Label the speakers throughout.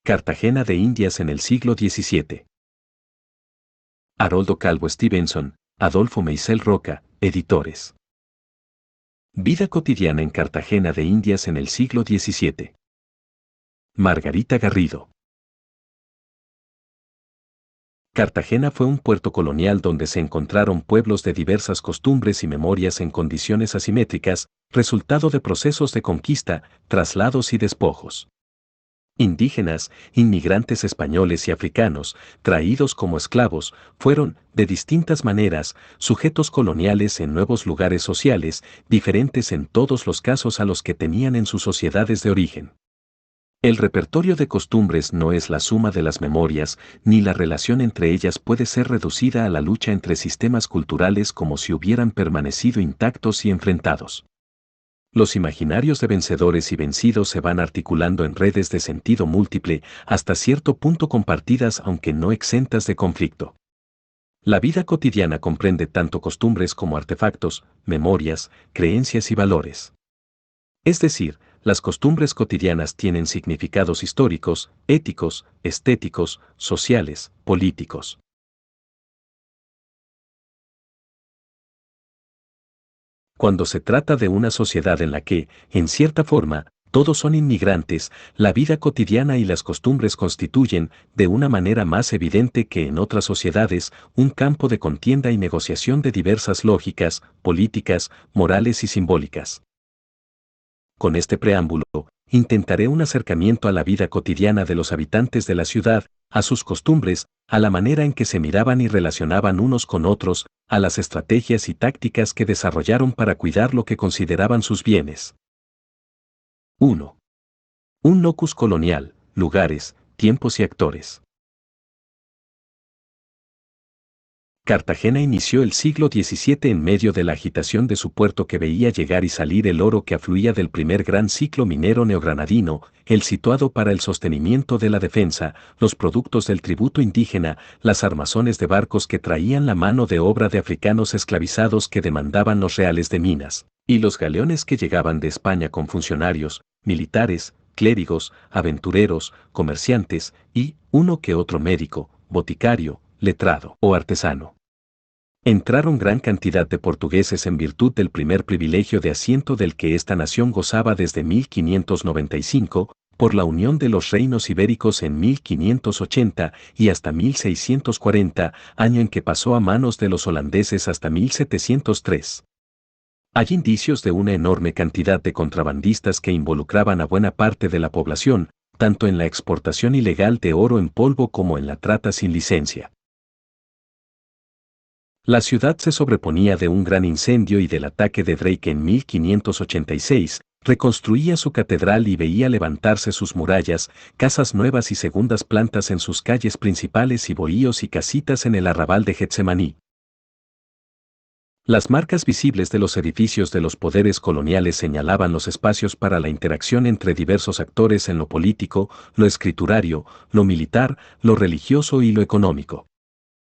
Speaker 1: Cartagena de Indias en el siglo XVII. Haroldo Calvo Stevenson, Adolfo Meisel Roca, editores. Vida cotidiana en Cartagena de Indias en el siglo XVII. Margarita Garrido. Cartagena fue un puerto colonial donde se encontraron pueblos de diversas costumbres y memorias en condiciones asimétricas, resultado de procesos de conquista, traslados y despojos. Indígenas, inmigrantes españoles y africanos, traídos como esclavos, fueron, de distintas maneras, sujetos coloniales en nuevos lugares sociales, diferentes en todos los casos a los que tenían en sus sociedades de origen. El repertorio de costumbres no es la suma de las memorias, ni la relación entre ellas puede ser reducida a la lucha entre sistemas culturales como si hubieran permanecido intactos y enfrentados. Los imaginarios de vencedores y vencidos se van articulando en redes de sentido múltiple, hasta cierto punto compartidas aunque no exentas de conflicto. La vida cotidiana comprende tanto costumbres como artefactos, memorias, creencias y valores. Es decir, las costumbres cotidianas tienen significados históricos, éticos, estéticos, sociales, políticos. Cuando se trata de una sociedad en la que, en cierta forma, todos son inmigrantes, la vida cotidiana y las costumbres constituyen, de una manera más evidente que en otras sociedades, un campo de contienda y negociación de diversas lógicas, políticas, morales y simbólicas. Con este preámbulo, intentaré un acercamiento a la vida cotidiana de los habitantes de la ciudad, a sus costumbres, a la manera en que se miraban y relacionaban unos con otros, a las estrategias y tácticas que desarrollaron para cuidar lo que consideraban sus bienes. 1. Un locus colonial, lugares, tiempos y actores. Cartagena inició el siglo XVII en medio de la agitación de su puerto que veía llegar y salir el oro que afluía del primer gran ciclo minero neogranadino, el situado para el sostenimiento de la defensa, los productos del tributo indígena, las armazones de barcos que traían la mano de obra de africanos esclavizados que demandaban los reales de Minas, y los galeones que llegaban de España con funcionarios, militares, clérigos, aventureros, comerciantes y uno que otro médico, boticario, letrado o artesano. Entraron gran cantidad de portugueses en virtud del primer privilegio de asiento del que esta nación gozaba desde 1595, por la unión de los reinos ibéricos en 1580 y hasta 1640, año en que pasó a manos de los holandeses hasta 1703. Hay indicios de una enorme cantidad de contrabandistas que involucraban a buena parte de la población, tanto en la exportación ilegal de oro en polvo como en la trata sin licencia. La ciudad se sobreponía de un gran incendio y del ataque de Drake en 1586, reconstruía su catedral y veía levantarse sus murallas, casas nuevas y segundas plantas en sus calles principales y bohíos y casitas en el arrabal de Getsemaní. Las marcas visibles de los edificios de los poderes coloniales señalaban los espacios para la interacción entre diversos actores en lo político, lo escriturario, lo militar, lo religioso y lo económico.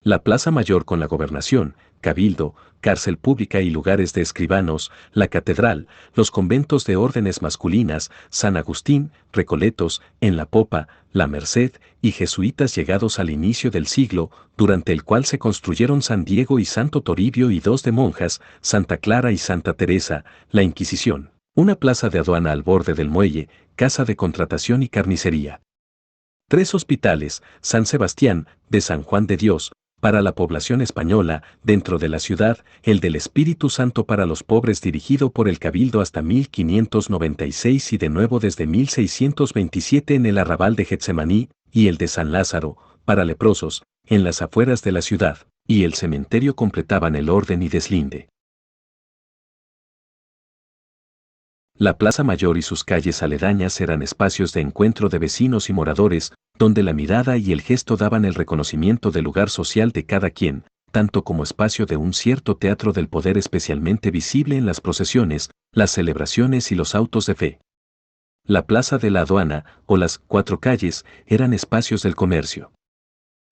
Speaker 1: La Plaza Mayor con la gobernación, cabildo, cárcel pública y lugares de escribanos, la catedral, los conventos de órdenes masculinas, San Agustín, Recoletos, en la Popa, la Merced y jesuitas llegados al inicio del siglo, durante el cual se construyeron San Diego y Santo Toribio y dos de monjas, Santa Clara y Santa Teresa, la Inquisición, una plaza de aduana al borde del muelle, casa de contratación y carnicería. 3 hospitales, San Sebastián, de San Juan de Dios, para la población española, dentro de la ciudad, el del Espíritu Santo para los pobres dirigido por el Cabildo hasta 1596 y de nuevo desde 1627 en el arrabal de Getsemaní, y el de San Lázaro, para leprosos, en las afueras de la ciudad, y el cementerio completaban el orden y deslinde. La Plaza Mayor y sus calles aledañas eran espacios de encuentro de vecinos y moradores, donde la mirada y el gesto daban el reconocimiento del lugar social de cada quien, tanto como espacio de un cierto teatro del poder especialmente visible en las procesiones, las celebraciones y los autos de fe. La Plaza de la Aduana, o las 4 calles, eran espacios del comercio.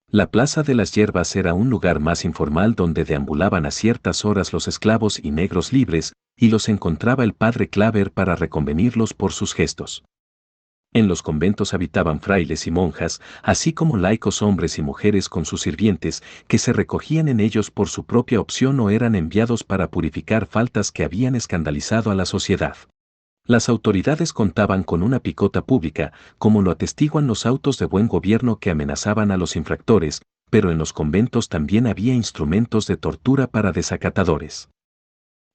Speaker 1: La Plaza de las Hierbas era un lugar más informal donde deambulaban a ciertas horas los esclavos y negros libres, y los encontraba el padre Claver para reconvenirlos por sus gestos. En los conventos habitaban frailes y monjas, así como laicos hombres y mujeres con sus sirvientes, que se recogían en ellos por su propia opción o eran enviados para purificar faltas que habían escandalizado a la sociedad. Las autoridades contaban con una picota pública, como lo atestiguan los autos de buen gobierno que amenazaban a los infractores, pero en los conventos también había instrumentos de tortura para desacatadores.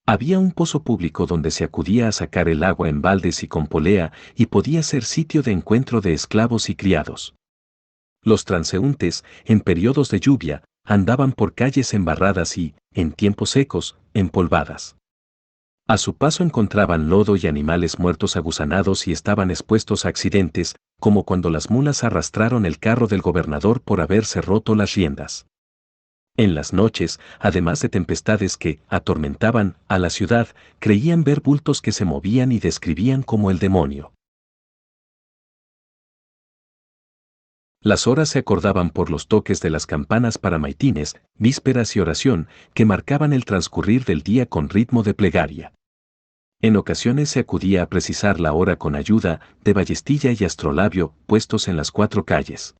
Speaker 1: Había un pozo público donde se acudía a sacar el agua en baldes y con polea, y podía ser sitio de encuentro de esclavos y criados. Los transeúntes, en periodos de lluvia, andaban por calles embarradas y, en tiempos secos, empolvadas. A su paso encontraban lodo y animales muertos aguzanados y estaban expuestos a accidentes, como cuando las mulas arrastraron el carro del gobernador por haberse roto las riendas. En las noches, además de tempestades que atormentaban a la ciudad, creían ver bultos que se movían y describían como el demonio. Las horas se acordaban por los toques de las campanas para maitines, vísperas y oración, que marcaban el transcurrir del día con ritmo de plegaria. En ocasiones se acudía a precisar la hora con ayuda de ballestilla y astrolabio puestos en las 4 calles.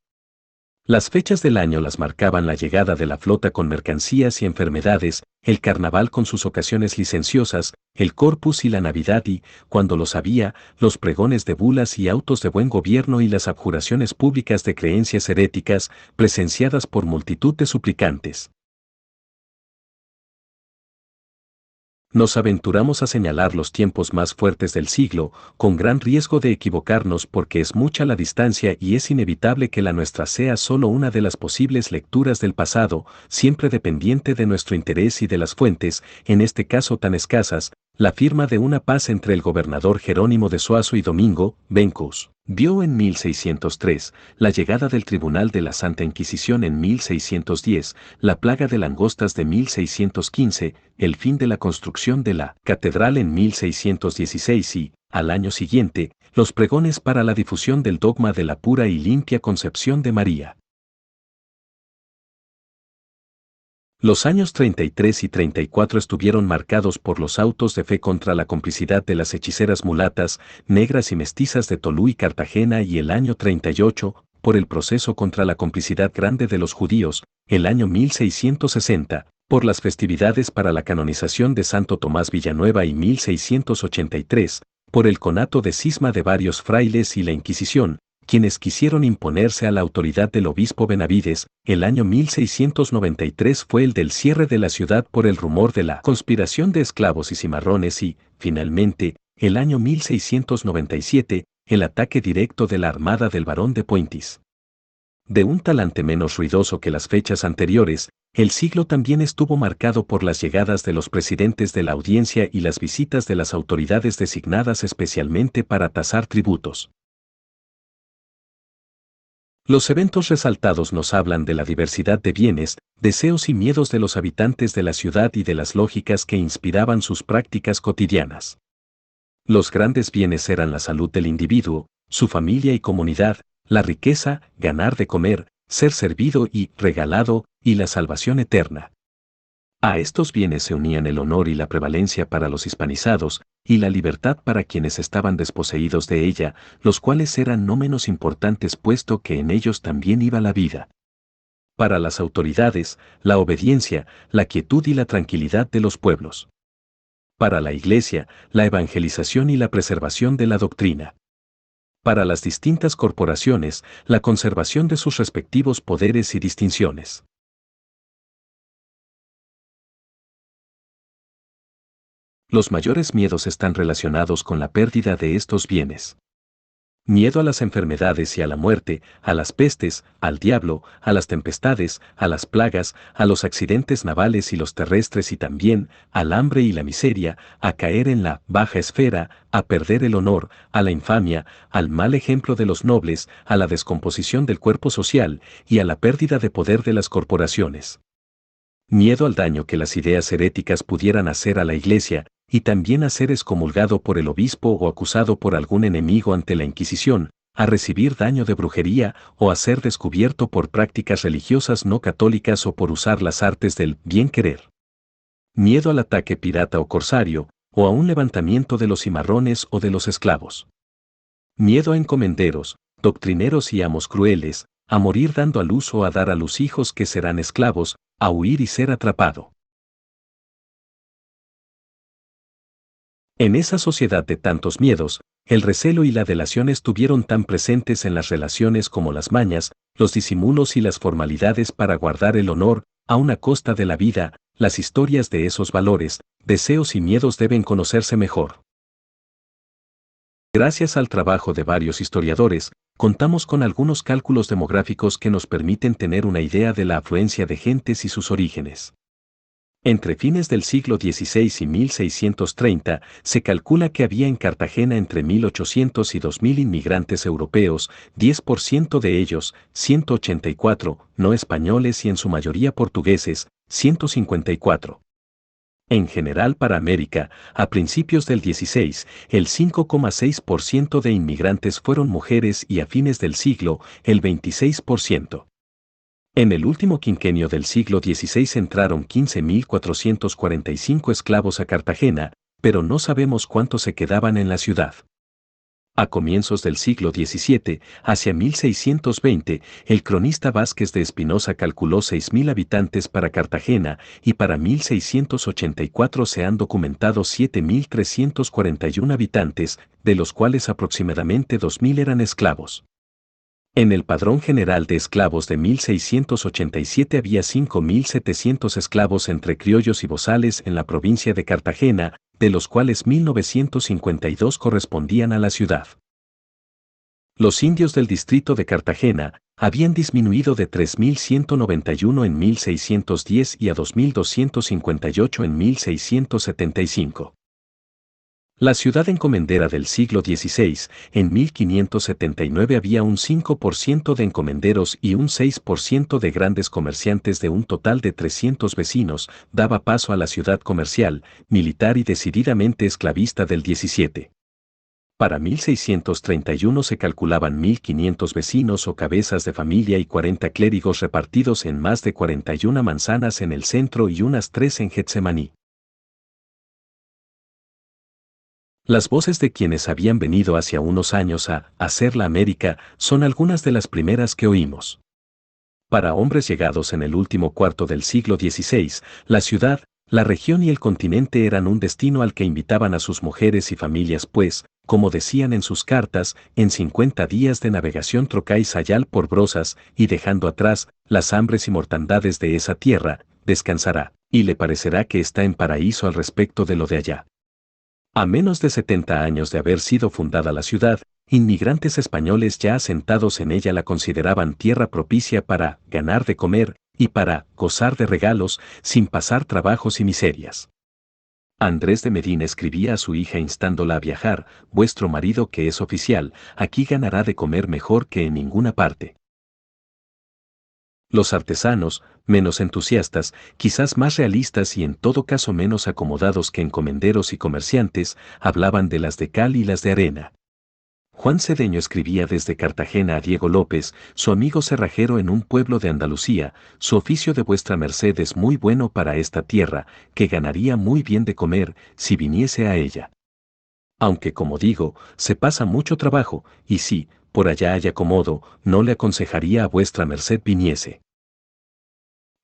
Speaker 1: Las fechas del año las marcaban la llegada de la flota con mercancías y enfermedades, el carnaval con sus ocasiones licenciosas, el Corpus y la Navidad y, cuando los había, los pregones de bulas y autos de buen gobierno y las abjuraciones públicas de creencias heréticas, presenciadas por multitud de suplicantes. Nos aventuramos a señalar los tiempos más fuertes del siglo, con gran riesgo de equivocarnos porque es mucha la distancia y es inevitable que la nuestra sea solo una de las posibles lecturas del pasado, siempre dependiente de nuestro interés y de las fuentes, en este caso tan escasas, la firma de una paz entre el gobernador Jerónimo de Suazo y Domingo Bencos. Vio en 1603 la llegada del Tribunal de la Santa Inquisición en 1610, la plaga de langostas de 1615, el fin de la construcción de la catedral en 1616 y, al año siguiente, los pregones para la difusión del dogma de la pura y limpia concepción de María. Los años 33 y 34 estuvieron marcados por los autos de fe contra la complicidad de las hechiceras mulatas, negras y mestizas de Tolú y Cartagena y el año 38, por el proceso contra la complicidad grande de los judíos, el año 1660, por las festividades para la canonización de Santo Tomás Villanueva y 1683, por el conato de cisma de varios frailes y la Inquisición, quienes quisieron imponerse a la autoridad del obispo Benavides. El año 1693 fue el del cierre de la ciudad por el rumor de la conspiración de esclavos y cimarrones y, finalmente, el año 1697, el ataque directo de la armada del barón de Pointis. De un talante menos ruidoso que las fechas anteriores, el siglo también estuvo marcado por las llegadas de los presidentes de la audiencia y las visitas de las autoridades designadas especialmente para tasar tributos. Los eventos resaltados nos hablan de la diversidad de bienes, deseos y miedos de los habitantes de la ciudad y de las lógicas que inspiraban sus prácticas cotidianas. Los grandes bienes eran la salud del individuo, su familia y comunidad, la riqueza, ganar de comer, ser servido y regalado, y la salvación eterna. A estos bienes se unían el honor y la prevalencia para los hispanizados, y la libertad para quienes estaban desposeídos de ella, los cuales eran no menos importantes puesto que en ellos también iba la vida. Para las autoridades, la obediencia, la quietud y la tranquilidad de los pueblos. Para la Iglesia, la evangelización y la preservación de la doctrina. Para las distintas corporaciones, la conservación de sus respectivos poderes y distinciones. Los mayores miedos están relacionados con la pérdida de estos bienes. Miedo a las enfermedades y a la muerte, a las pestes, al diablo, a las tempestades, a las plagas, a los accidentes navales y los terrestres y también al hambre y la miseria, a caer en la baja esfera, a perder el honor, a la infamia, al mal ejemplo de los nobles, a la descomposición del cuerpo social y a la pérdida de poder de las corporaciones. Miedo al daño que las ideas heréticas pudieran hacer a la Iglesia, y también a ser excomulgado por el obispo o acusado por algún enemigo ante la Inquisición, a recibir daño de brujería o a ser descubierto por prácticas religiosas no católicas o por usar las artes del bien querer. Miedo al ataque pirata o corsario, o a un levantamiento de los cimarrones o de los esclavos. Miedo a encomenderos, doctrineros y amos crueles, a morir dando a luz o a dar a luz hijos que serán esclavos, a huir y ser atrapado. En esa sociedad de tantos miedos, el recelo y la delación estuvieron tan presentes en las relaciones como las mañas, los disimulos y las formalidades para guardar el honor, a una costa de la vida. Las historias de esos valores, deseos y miedos deben conocerse mejor. Gracias al trabajo de varios historiadores, contamos con algunos cálculos demográficos que nos permiten tener una idea de la afluencia de gentes y sus orígenes. Entre fines del siglo XVI y 1630, se calcula que había en Cartagena entre 1.800 y 2.000 inmigrantes europeos, 10% de ellos, 184, no españoles y en su mayoría portugueses, 154. En general para América, a principios del 16, el 5,6% de inmigrantes fueron mujeres y a fines del siglo, el 26%. En el último quinquenio del siglo XVI entraron 15.445 esclavos a Cartagena, pero no sabemos cuántos se quedaban en la ciudad. A comienzos del siglo XVII, hacia 1620, el cronista Vázquez de Espinosa calculó 6.000 habitantes para Cartagena y para 1684 se han documentado 7.341 habitantes, de los cuales aproximadamente 2.000 eran esclavos. En el Padrón General de Esclavos de 1687 había 5.700 esclavos entre criollos y bozales en la provincia de Cartagena, de los cuales 1.952 correspondían a la ciudad. Los indios del distrito de Cartagena habían disminuido de 3.191 en 1610 y a 2.258 en 1675. La ciudad encomendera del siglo XVI, en 1579 había un 5% de encomenderos y un 6% de grandes comerciantes de un total de 300 vecinos, daba paso a la ciudad comercial, militar y decididamente esclavista del XVII. Para 1631 se calculaban 1.500 vecinos o cabezas de familia y 40 clérigos repartidos en más de 41 manzanas en el centro y unas 3 en Getsemaní. Las voces de quienes habían venido hacia unos años a hacer la América son algunas de las primeras que oímos. Para hombres llegados en el último cuarto del siglo XVI, la ciudad, la región y el continente eran un destino al que invitaban a sus mujeres y familias pues, como decían en sus cartas, en 50 días de navegación trocáis sayal por brozas, y dejando atrás las hambres y mortandades de esa tierra, descansará, y le parecerá que está en paraíso al respecto de lo de allá. A menos de 70 años de haber sido fundada la ciudad, inmigrantes españoles ya asentados en ella la consideraban tierra propicia para ganar de comer y para gozar de regalos sin pasar trabajos y miserias. Andrés de Medina escribía a su hija instándola a viajar: vuestro marido que es oficial, aquí ganará de comer mejor que en ninguna parte. Los artesanos, menos entusiastas, quizás más realistas y en todo caso menos acomodados que encomenderos y comerciantes, hablaban de las de cal y las de arena. Juan Cedeño escribía desde Cartagena a Diego López, su amigo cerrajero en un pueblo de Andalucía: su oficio de vuestra merced es muy bueno para esta tierra, que ganaría muy bien de comer, si viniese a ella. Aunque como digo, se pasa mucho trabajo, y si, por allá hay acomodo, no le aconsejaría a vuestra merced viniese.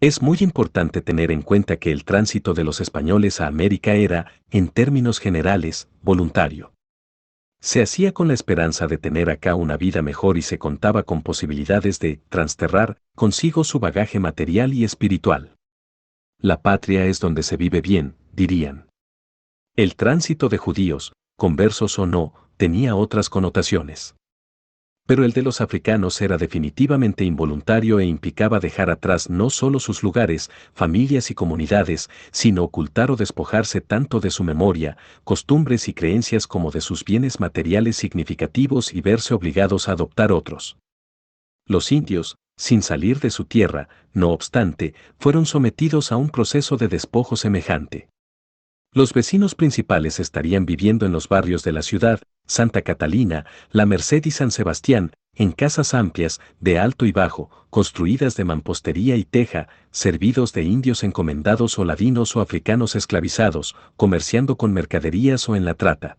Speaker 1: Es muy importante tener en cuenta que el tránsito de los españoles a América era, en términos generales, voluntario. Se hacía con la esperanza de tener acá una vida mejor y se contaba con posibilidades de transterrar consigo su bagaje material y espiritual. La patria es donde se vive bien, dirían. El tránsito de judíos, conversos o no, tenía otras connotaciones. Pero el de los africanos era definitivamente involuntario e implicaba dejar atrás no solo sus lugares, familias y comunidades, sino ocultar o despojarse tanto de su memoria, costumbres y creencias como de sus bienes materiales significativos y verse obligados a adoptar otros. Los indios, sin salir de su tierra, no obstante, fueron sometidos a un proceso de despojo semejante. Los vecinos principales estarían viviendo en los barrios de la ciudad, Santa Catalina, La Merced y San Sebastián, en casas amplias, de alto y bajo, construidas de mampostería y teja, servidos de indios encomendados o ladinos o africanos esclavizados, comerciando con mercaderías o en la trata.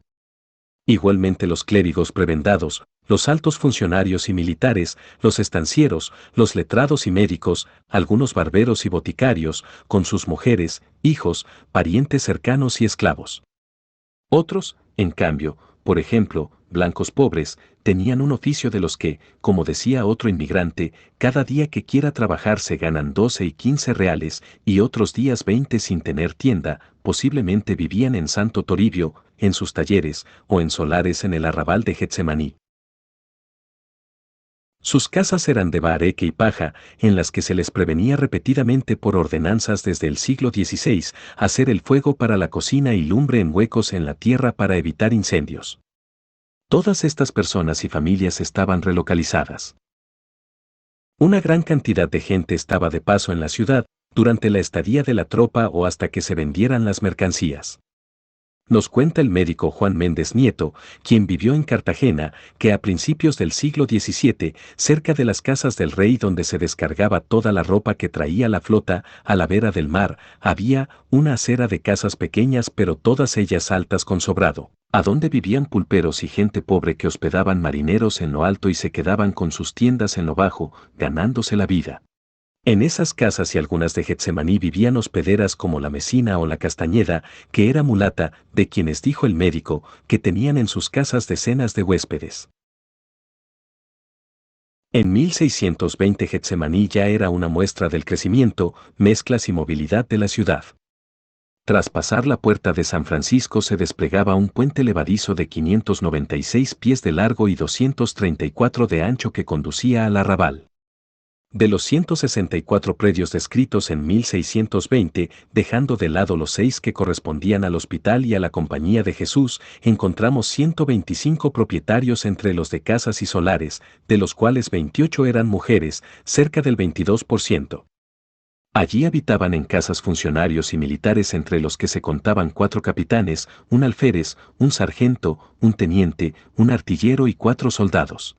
Speaker 1: Igualmente los clérigos prebendados, los altos funcionarios y militares, los estancieros, los letrados y médicos, algunos barberos y boticarios, con sus mujeres, hijos, parientes cercanos y esclavos. Otros, en cambio, por ejemplo, blancos pobres, tenían un oficio de los que, como decía otro inmigrante, cada día que quiera trabajar se ganan 12 y 15 reales, y otros días 20 sin tener tienda, posiblemente vivían en Santo Toribio, en sus talleres, o en solares en el arrabal de Getsemaní. Sus casas eran de bareque y paja, en las que se les prevenía repetidamente por ordenanzas desde el siglo XVI hacer el fuego para la cocina y lumbre en huecos en la tierra para evitar incendios. Todas estas personas y familias estaban relocalizadas. Una gran cantidad de gente estaba de paso en la ciudad durante la estadía de la tropa o hasta que se vendieran las mercancías. Nos cuenta el médico Juan Méndez Nieto, quien vivió en Cartagena, que a principios del siglo XVII, cerca de las casas del rey donde se descargaba toda la ropa que traía la flota, a la vera del mar, había una acera de casas pequeñas pero todas ellas altas con sobrado, a donde vivían pulperos y gente pobre que hospedaban marineros en lo alto y se quedaban con sus tiendas en lo bajo, ganándose la vida. En esas casas y algunas de Getsemaní vivían hospederas como la Mesina o la Castañeda, que era mulata, de quienes dijo el médico, que tenían en sus casas decenas de huéspedes. En 1620 Getsemaní ya era una muestra del crecimiento, mezclas y movilidad de la ciudad. Tras pasar la puerta de San Francisco se desplegaba un puente levadizo de 596 pies de largo y 234 de ancho que conducía al arrabal. De los 164 predios descritos en 1620, dejando de lado los 6 que correspondían al hospital y a la Compañía de Jesús, encontramos 125 propietarios entre los de casas y solares, de los cuales 28 eran mujeres, cerca del 22%. Allí habitaban en casas funcionarios y militares entre los que se contaban 4 capitanes, un alférez, un sargento, un teniente, un artillero y 4 soldados.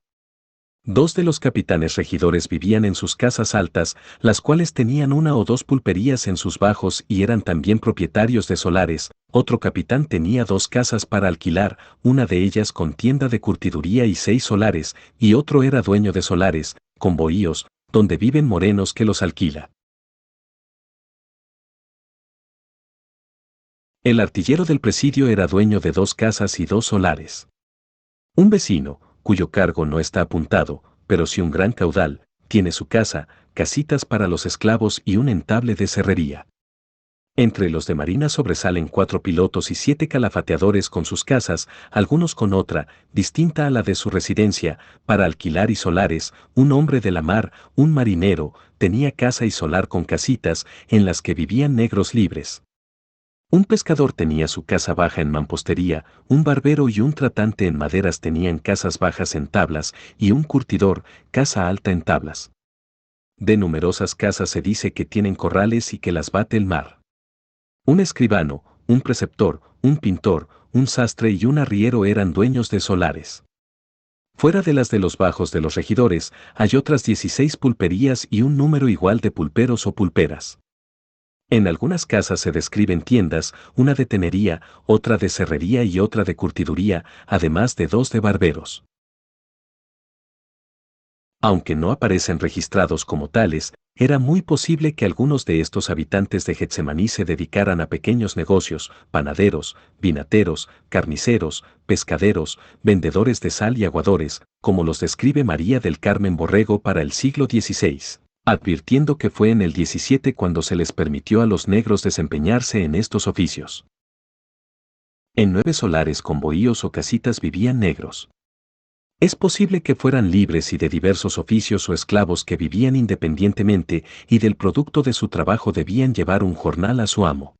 Speaker 1: 2 de los capitanes regidores vivían en sus casas altas, las cuales tenían 1 o 2 pulperías en sus bajos y eran también propietarios de solares. Otro capitán tenía 2 casas para alquilar, una de ellas con tienda de curtiduría y 6 solares, y otro era dueño de solares, con bohíos, donde viven morenos que los alquila. El artillero del presidio era dueño de 2 casas y 2 solares. Un vecino, cuyo cargo no está apuntado, pero sí un gran caudal, tiene su casa, casitas para los esclavos y un entable de serrería. Entre los de marina sobresalen 4 pilotos y 7 calafateadores con sus casas, algunos con otra, distinta a la de su residencia, para alquilar y solares. Un hombre de la mar, un marinero, tenía casa y solar con casitas, en las que vivían negros libres. Un pescador tenía su casa baja en mampostería, un barbero y un tratante en maderas tenían casas bajas en tablas, y un curtidor, casa alta en tablas. De numerosas casas se dice que tienen corrales y que las bate el mar. Un escribano, un preceptor, un pintor, un sastre y un arriero eran dueños de solares. Fuera de las de los bajos de los regidores, hay otras 16 pulperías y un número igual de pulperos o pulperas. En algunas casas se describen tiendas, una de tenería, otra de serrería y otra de curtiduría, además de 2 de barberos. Aunque no aparecen registrados como tales, era muy posible que algunos de estos habitantes de Getsemaní se dedicaran a pequeños negocios, panaderos, vinateros, carniceros, pescaderos, vendedores de sal y aguadores, como los describe María del Carmen Borrego para el siglo XVI. Advirtiendo que fue en el 17 cuando se les permitió a los negros desempeñarse en estos oficios. En 9 solares con bohíos o casitas vivían negros. Es posible que fueran libres y de diversos oficios o esclavos que vivían independientemente y del producto de su trabajo debían llevar un jornal a su amo.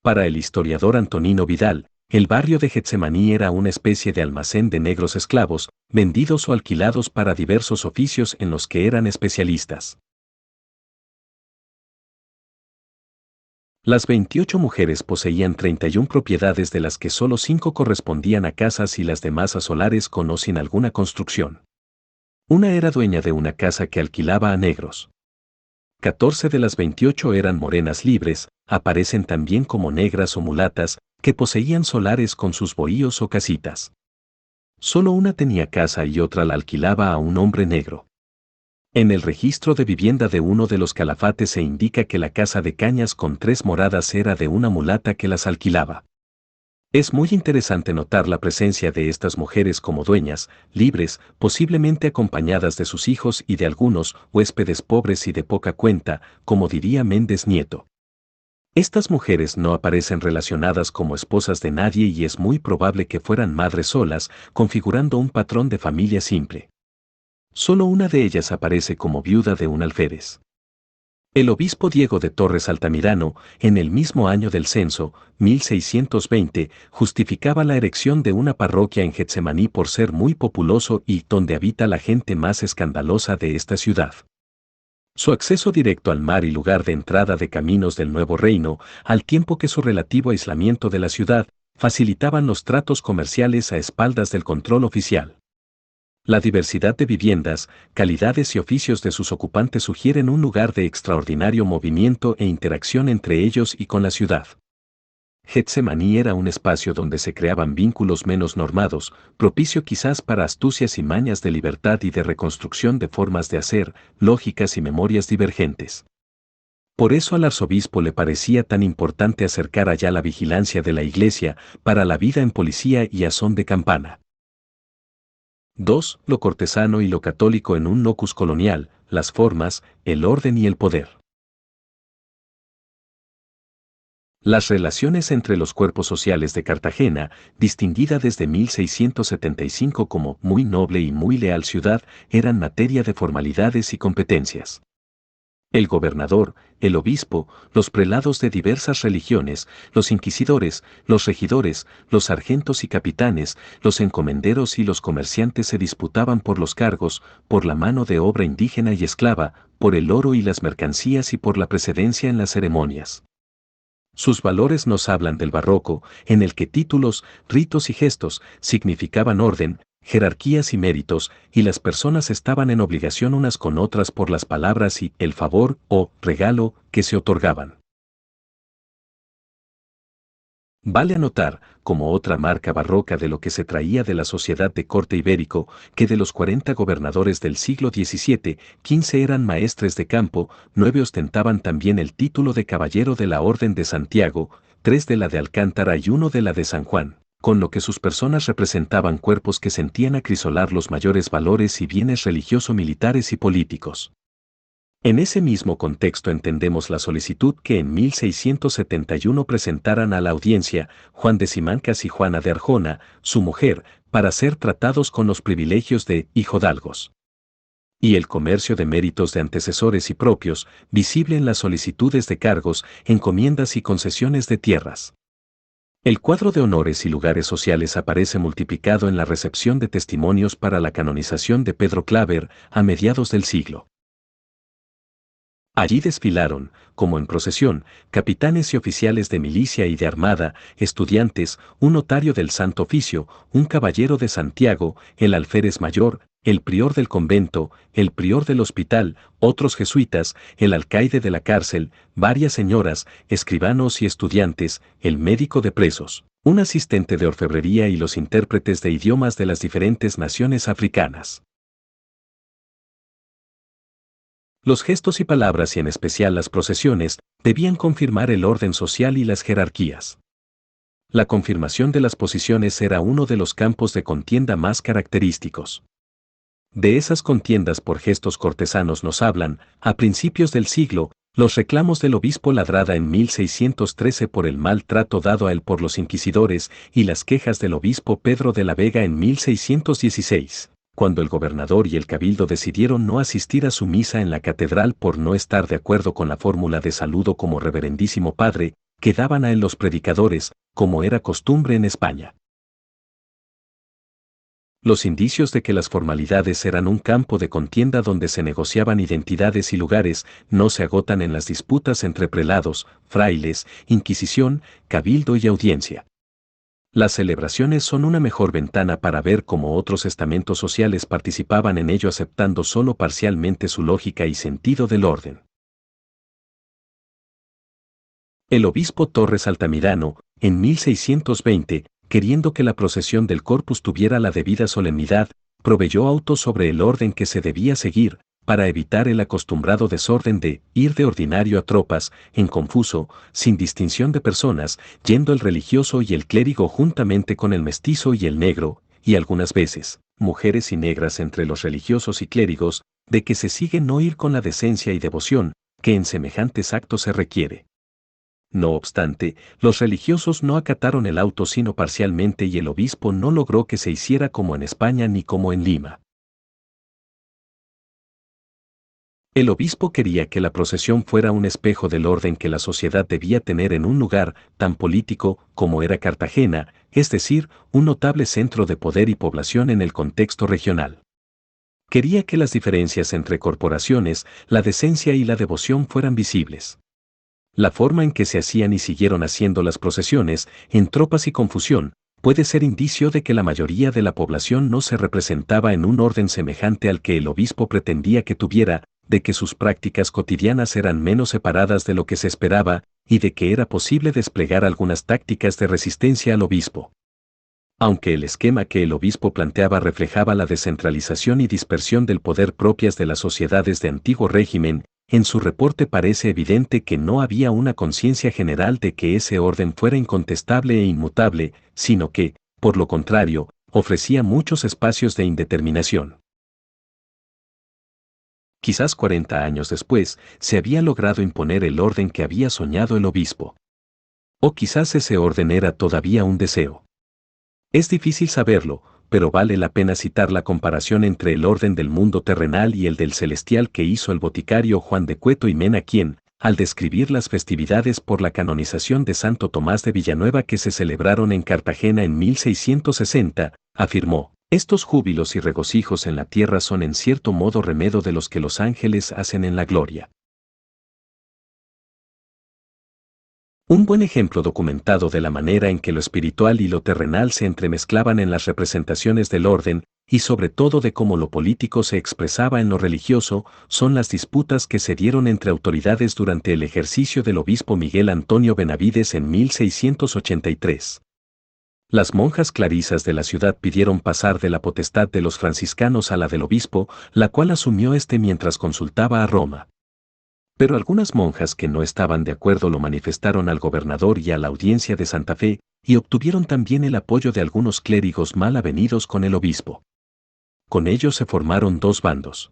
Speaker 1: Para el historiador Antonino Vidal, el barrio de Getsemaní era una especie de almacén de negros esclavos, vendidos o alquilados para diversos oficios en los que eran especialistas. Las 28 mujeres poseían 31 propiedades de las que solo 5 correspondían a casas y las demás a solares con o sin alguna construcción. Una era dueña de una casa que alquilaba a negros. 14 de las 28 eran morenas libres, aparecen también como negras o mulatas, que poseían solares con sus bohíos o casitas. Solo una tenía casa y otra la alquilaba a un hombre negro. En el registro de vivienda de uno de los calafates se indica que la casa de cañas con 3 moradas era de una mulata que las alquilaba. Es muy interesante notar la presencia de estas mujeres como dueñas, libres, posiblemente acompañadas de sus hijos y de algunos huéspedes pobres y de poca cuenta, como diría Méndez Nieto. Estas mujeres no aparecen relacionadas como esposas de nadie y es muy probable que fueran madres solas, configurando un patrón de familia simple. Solo una de ellas aparece como viuda de un alférez. El obispo Diego de Torres Altamirano, en el mismo año del censo, 1620, justificaba la erección de una parroquia en Getsemaní por ser muy populoso y donde habita la gente más escandalosa de esta ciudad. Su acceso directo al mar y lugar de entrada de caminos del Nuevo Reino, al tiempo que su relativo aislamiento de la ciudad, facilitaban los tratos comerciales a espaldas del control oficial. La diversidad de viviendas, calidades y oficios de sus ocupantes sugieren un lugar de extraordinario movimiento e interacción entre ellos y con la ciudad. Getsemaní era un espacio donde se creaban vínculos menos normados, propicio quizás para astucias y mañas de libertad y de reconstrucción de formas de hacer, lógicas y memorias divergentes. Por eso al arzobispo le parecía tan importante acercar allá la vigilancia de la iglesia para la vida en policía y a son de campana. 2. Lo cortesano y lo católico en un locus colonial, las formas, el orden y el poder. Las relaciones entre los cuerpos sociales de Cartagena, distinguida desde 1675 como muy noble y muy leal ciudad, eran materia de formalidades y competencias. El gobernador, el obispo, los prelados de diversas religiones, los inquisidores, los regidores, los sargentos y capitanes, los encomenderos y los comerciantes se disputaban por los cargos, por la mano de obra indígena y esclava, por el oro y las mercancías y por la precedencia en las ceremonias. Sus valores nos hablan del barroco, en el que títulos, ritos y gestos significaban orden, jerarquías y méritos, y las personas estaban en obligación unas con otras por las palabras y el favor o regalo que se otorgaban. Vale anotar, como otra marca barroca de lo que se traía de la sociedad de corte ibérico, que de los 40 gobernadores del siglo XVII, 15 eran maestres de campo, 9 ostentaban también el título de caballero de la Orden de Santiago, 3 de la de Alcántara y 1 de la de San Juan, con lo que sus personas representaban cuerpos que sentían acrisolar los mayores valores y bienes religioso-militares y políticos. En ese mismo contexto entendemos la solicitud que en 1671 presentaran a la audiencia Juan de Simancas y Juana de Arjona, su mujer, para ser tratados con los privilegios de hijodalgos. Y el comercio de méritos de antecesores y propios, visible en las solicitudes de cargos, encomiendas y concesiones de tierras. El cuadro de honores y lugares sociales aparece multiplicado en la recepción de testimonios para la canonización de Pedro Claver a mediados del siglo. Allí desfilaron, como en procesión, capitanes y oficiales de milicia y de armada, estudiantes, un notario del Santo Oficio, un caballero de Santiago, el alférez mayor, el prior del convento, el prior del hospital, otros jesuitas, el alcaide de la cárcel, varias señoras, escribanos y estudiantes, el médico de presos, un asistente de orfebrería y los intérpretes de idiomas de las diferentes naciones africanas. Los gestos y palabras y en especial las procesiones debían confirmar el orden social y las jerarquías. La confirmación de las posiciones era uno de los campos de contienda más característicos. De esas contiendas por gestos cortesanos nos hablan, a principios del siglo, los reclamos del obispo Ladrada en 1613 por el mal trato dado a él por los inquisidores y las quejas del obispo Pedro de la Vega en 1616. Cuando el gobernador y el cabildo decidieron no asistir a su misa en la catedral por no estar de acuerdo con la fórmula de saludo como reverendísimo padre, que daban a él los predicadores, como era costumbre en España. Los indicios de que las formalidades eran un campo de contienda donde se negociaban identidades y lugares no se agotan en las disputas entre prelados, frailes, inquisición, cabildo y audiencia. Las celebraciones son una mejor ventana para ver cómo otros estamentos sociales participaban en ello aceptando solo parcialmente su lógica y sentido del orden. El obispo Torres Altamirano, en 1620, queriendo que la procesión del Corpus tuviera la debida solemnidad, proveyó autos sobre el orden que se debía seguir, para evitar el acostumbrado desorden de ir de ordinario a tropas, en confuso, sin distinción de personas, yendo el religioso y el clérigo juntamente con el mestizo y el negro, y algunas veces, mujeres y negras entre los religiosos y clérigos, de que se sigue no ir con la decencia y devoción, que en semejantes actos se requiere. No obstante, los religiosos no acataron el auto sino parcialmente y el obispo no logró que se hiciera como en España ni como en Lima. El obispo quería que la procesión fuera un espejo del orden que la sociedad debía tener en un lugar tan político como era Cartagena, es decir, un notable centro de poder y población en el contexto regional. Quería que las diferencias entre corporaciones, la decencia y la devoción fueran visibles. La forma en que se hacían y siguieron haciendo las procesiones, en tropas y confusión, puede ser indicio de que la mayoría de la población no se representaba en un orden semejante al que el obispo pretendía que tuviera, de que sus prácticas cotidianas eran menos separadas de lo que se esperaba, y de que era posible desplegar algunas tácticas de resistencia al obispo. Aunque el esquema que el obispo planteaba reflejaba la descentralización y dispersión del poder propias de las sociedades de antiguo régimen, en su reporte parece evidente que no había una conciencia general de que ese orden fuera incontestable e inmutable, sino que, por lo contrario, ofrecía muchos espacios de indeterminación. Quizás 40 años después, se había logrado imponer el orden que había soñado el obispo. O quizás ese orden era todavía un deseo. Es difícil saberlo, pero vale la pena citar la comparación entre el orden del mundo terrenal y el del celestial que hizo el boticario Juan de Cueto y Mena, quien, al describir las festividades por la canonización de Santo Tomás de Villanueva que se celebraron en Cartagena en 1660, afirmó: estos júbilos y regocijos en la tierra son en cierto modo remedio de los que los ángeles hacen en la gloria. Un buen ejemplo documentado de la manera en que lo espiritual y lo terrenal se entremezclaban en las representaciones del orden, y sobre todo de cómo lo político se expresaba en lo religioso, son las disputas que se dieron entre autoridades durante el ejercicio del obispo Miguel Antonio Benavides en 1683. Las monjas clarisas de la ciudad pidieron pasar de la potestad de los franciscanos a la del obispo, la cual asumió mientras consultaba a Roma. Pero algunas monjas que no estaban de acuerdo lo manifestaron al gobernador y a la audiencia de Santa Fe, y obtuvieron también el apoyo de algunos clérigos mal avenidos con el obispo. Con ellos se formaron dos bandos.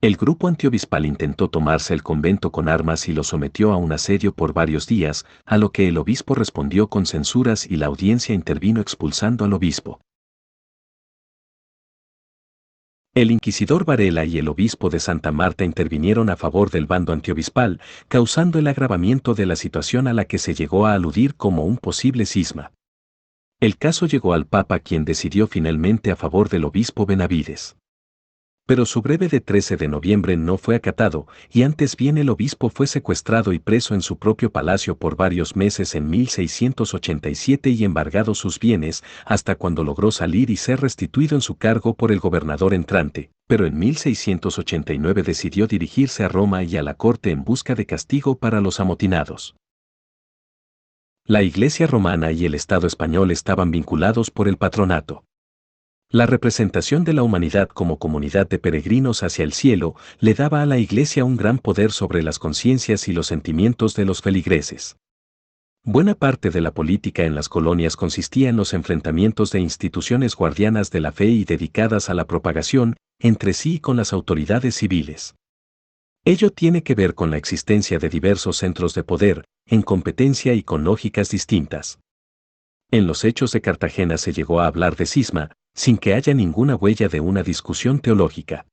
Speaker 1: El grupo antiobispal intentó tomarse el convento con armas y lo sometió a un asedio por varios días, a lo que el obispo respondió con censuras y la audiencia intervino expulsando al obispo. El inquisidor Varela y el obispo de Santa Marta intervinieron a favor del bando antiobispal, causando el agravamiento de la situación a la que se llegó a aludir como un posible cisma. El caso llegó al Papa, quien decidió finalmente a favor del obispo Benavides. Pero su breve de 13 de noviembre no fue acatado, y antes bien el obispo fue secuestrado y preso en su propio palacio por varios meses en 1687 y embargado sus bienes, hasta cuando logró salir y ser restituido en su cargo por el gobernador entrante, pero en 1689 decidió dirigirse a Roma y a la corte en busca de castigo para los amotinados. La Iglesia romana y el Estado español estaban vinculados por el patronato. La representación de la humanidad como comunidad de peregrinos hacia el cielo le daba a la Iglesia un gran poder sobre las conciencias y los sentimientos de los feligreses. Buena parte de la política en las colonias consistía en los enfrentamientos de instituciones guardianas de la fe y dedicadas a la propagación, entre sí y con las autoridades civiles. Ello tiene que ver con la existencia de diversos centros de poder, en competencia y con lógicas distintas. En los Hechos de Cartagena se llegó a hablar de cisma, sin que haya ninguna huella de una discusión teológica.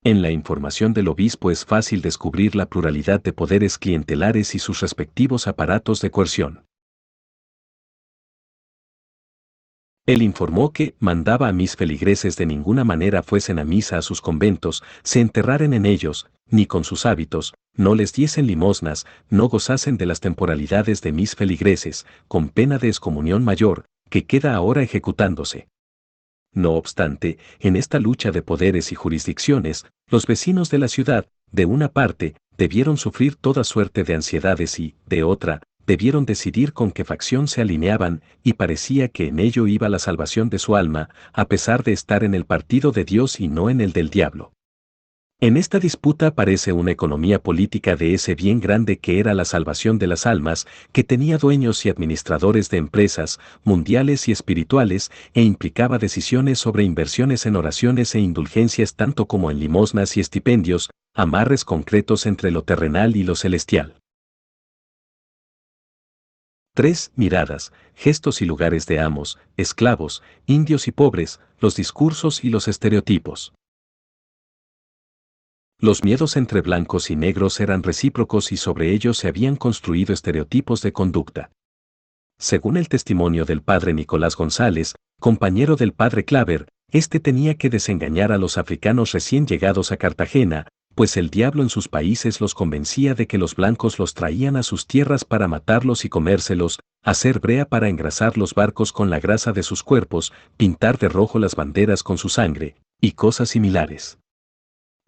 Speaker 1: En la información del obispo es fácil descubrir la pluralidad de poderes clientelares y sus respectivos aparatos de coerción. Él informó que mandaba a mis feligreses de ninguna manera fuesen a misa a sus conventos, se enterraren en ellos, ni con sus hábitos, no les diesen limosnas, no gozasen de las temporalidades de mis feligreses, con pena de excomunión mayor, que queda ahora ejecutándose. No obstante, en esta lucha de poderes y jurisdicciones, los vecinos de la ciudad, de una parte, debieron sufrir toda suerte de ansiedades y, de otra, debieron decidir con qué facción se alineaban, y parecía que en ello iba la salvación de su alma, a pesar de estar en el partido de Dios y no en el del diablo. En esta disputa aparece una economía política de ese bien grande que era la salvación de las almas, que tenía dueños y administradores de empresas, mundiales y espirituales, e implicaba decisiones sobre inversiones en oraciones e indulgencias tanto como en limosnas y estipendios, amarres concretos entre lo terrenal y lo celestial. 3. Miradas, gestos y lugares de amos, esclavos, indios y pobres, los discursos y los estereotipos. Los miedos entre blancos y negros eran recíprocos y sobre ellos se habían construido estereotipos de conducta. Según el testimonio del padre Nicolás González, compañero del padre Claver, este tenía que desengañar a los africanos recién llegados a Cartagena, pues el diablo en sus países los convencía de que los blancos los traían a sus tierras para matarlos y comérselos, hacer brea para engrasar los barcos con la grasa de sus cuerpos, pintar de rojo las banderas con su sangre, y cosas similares.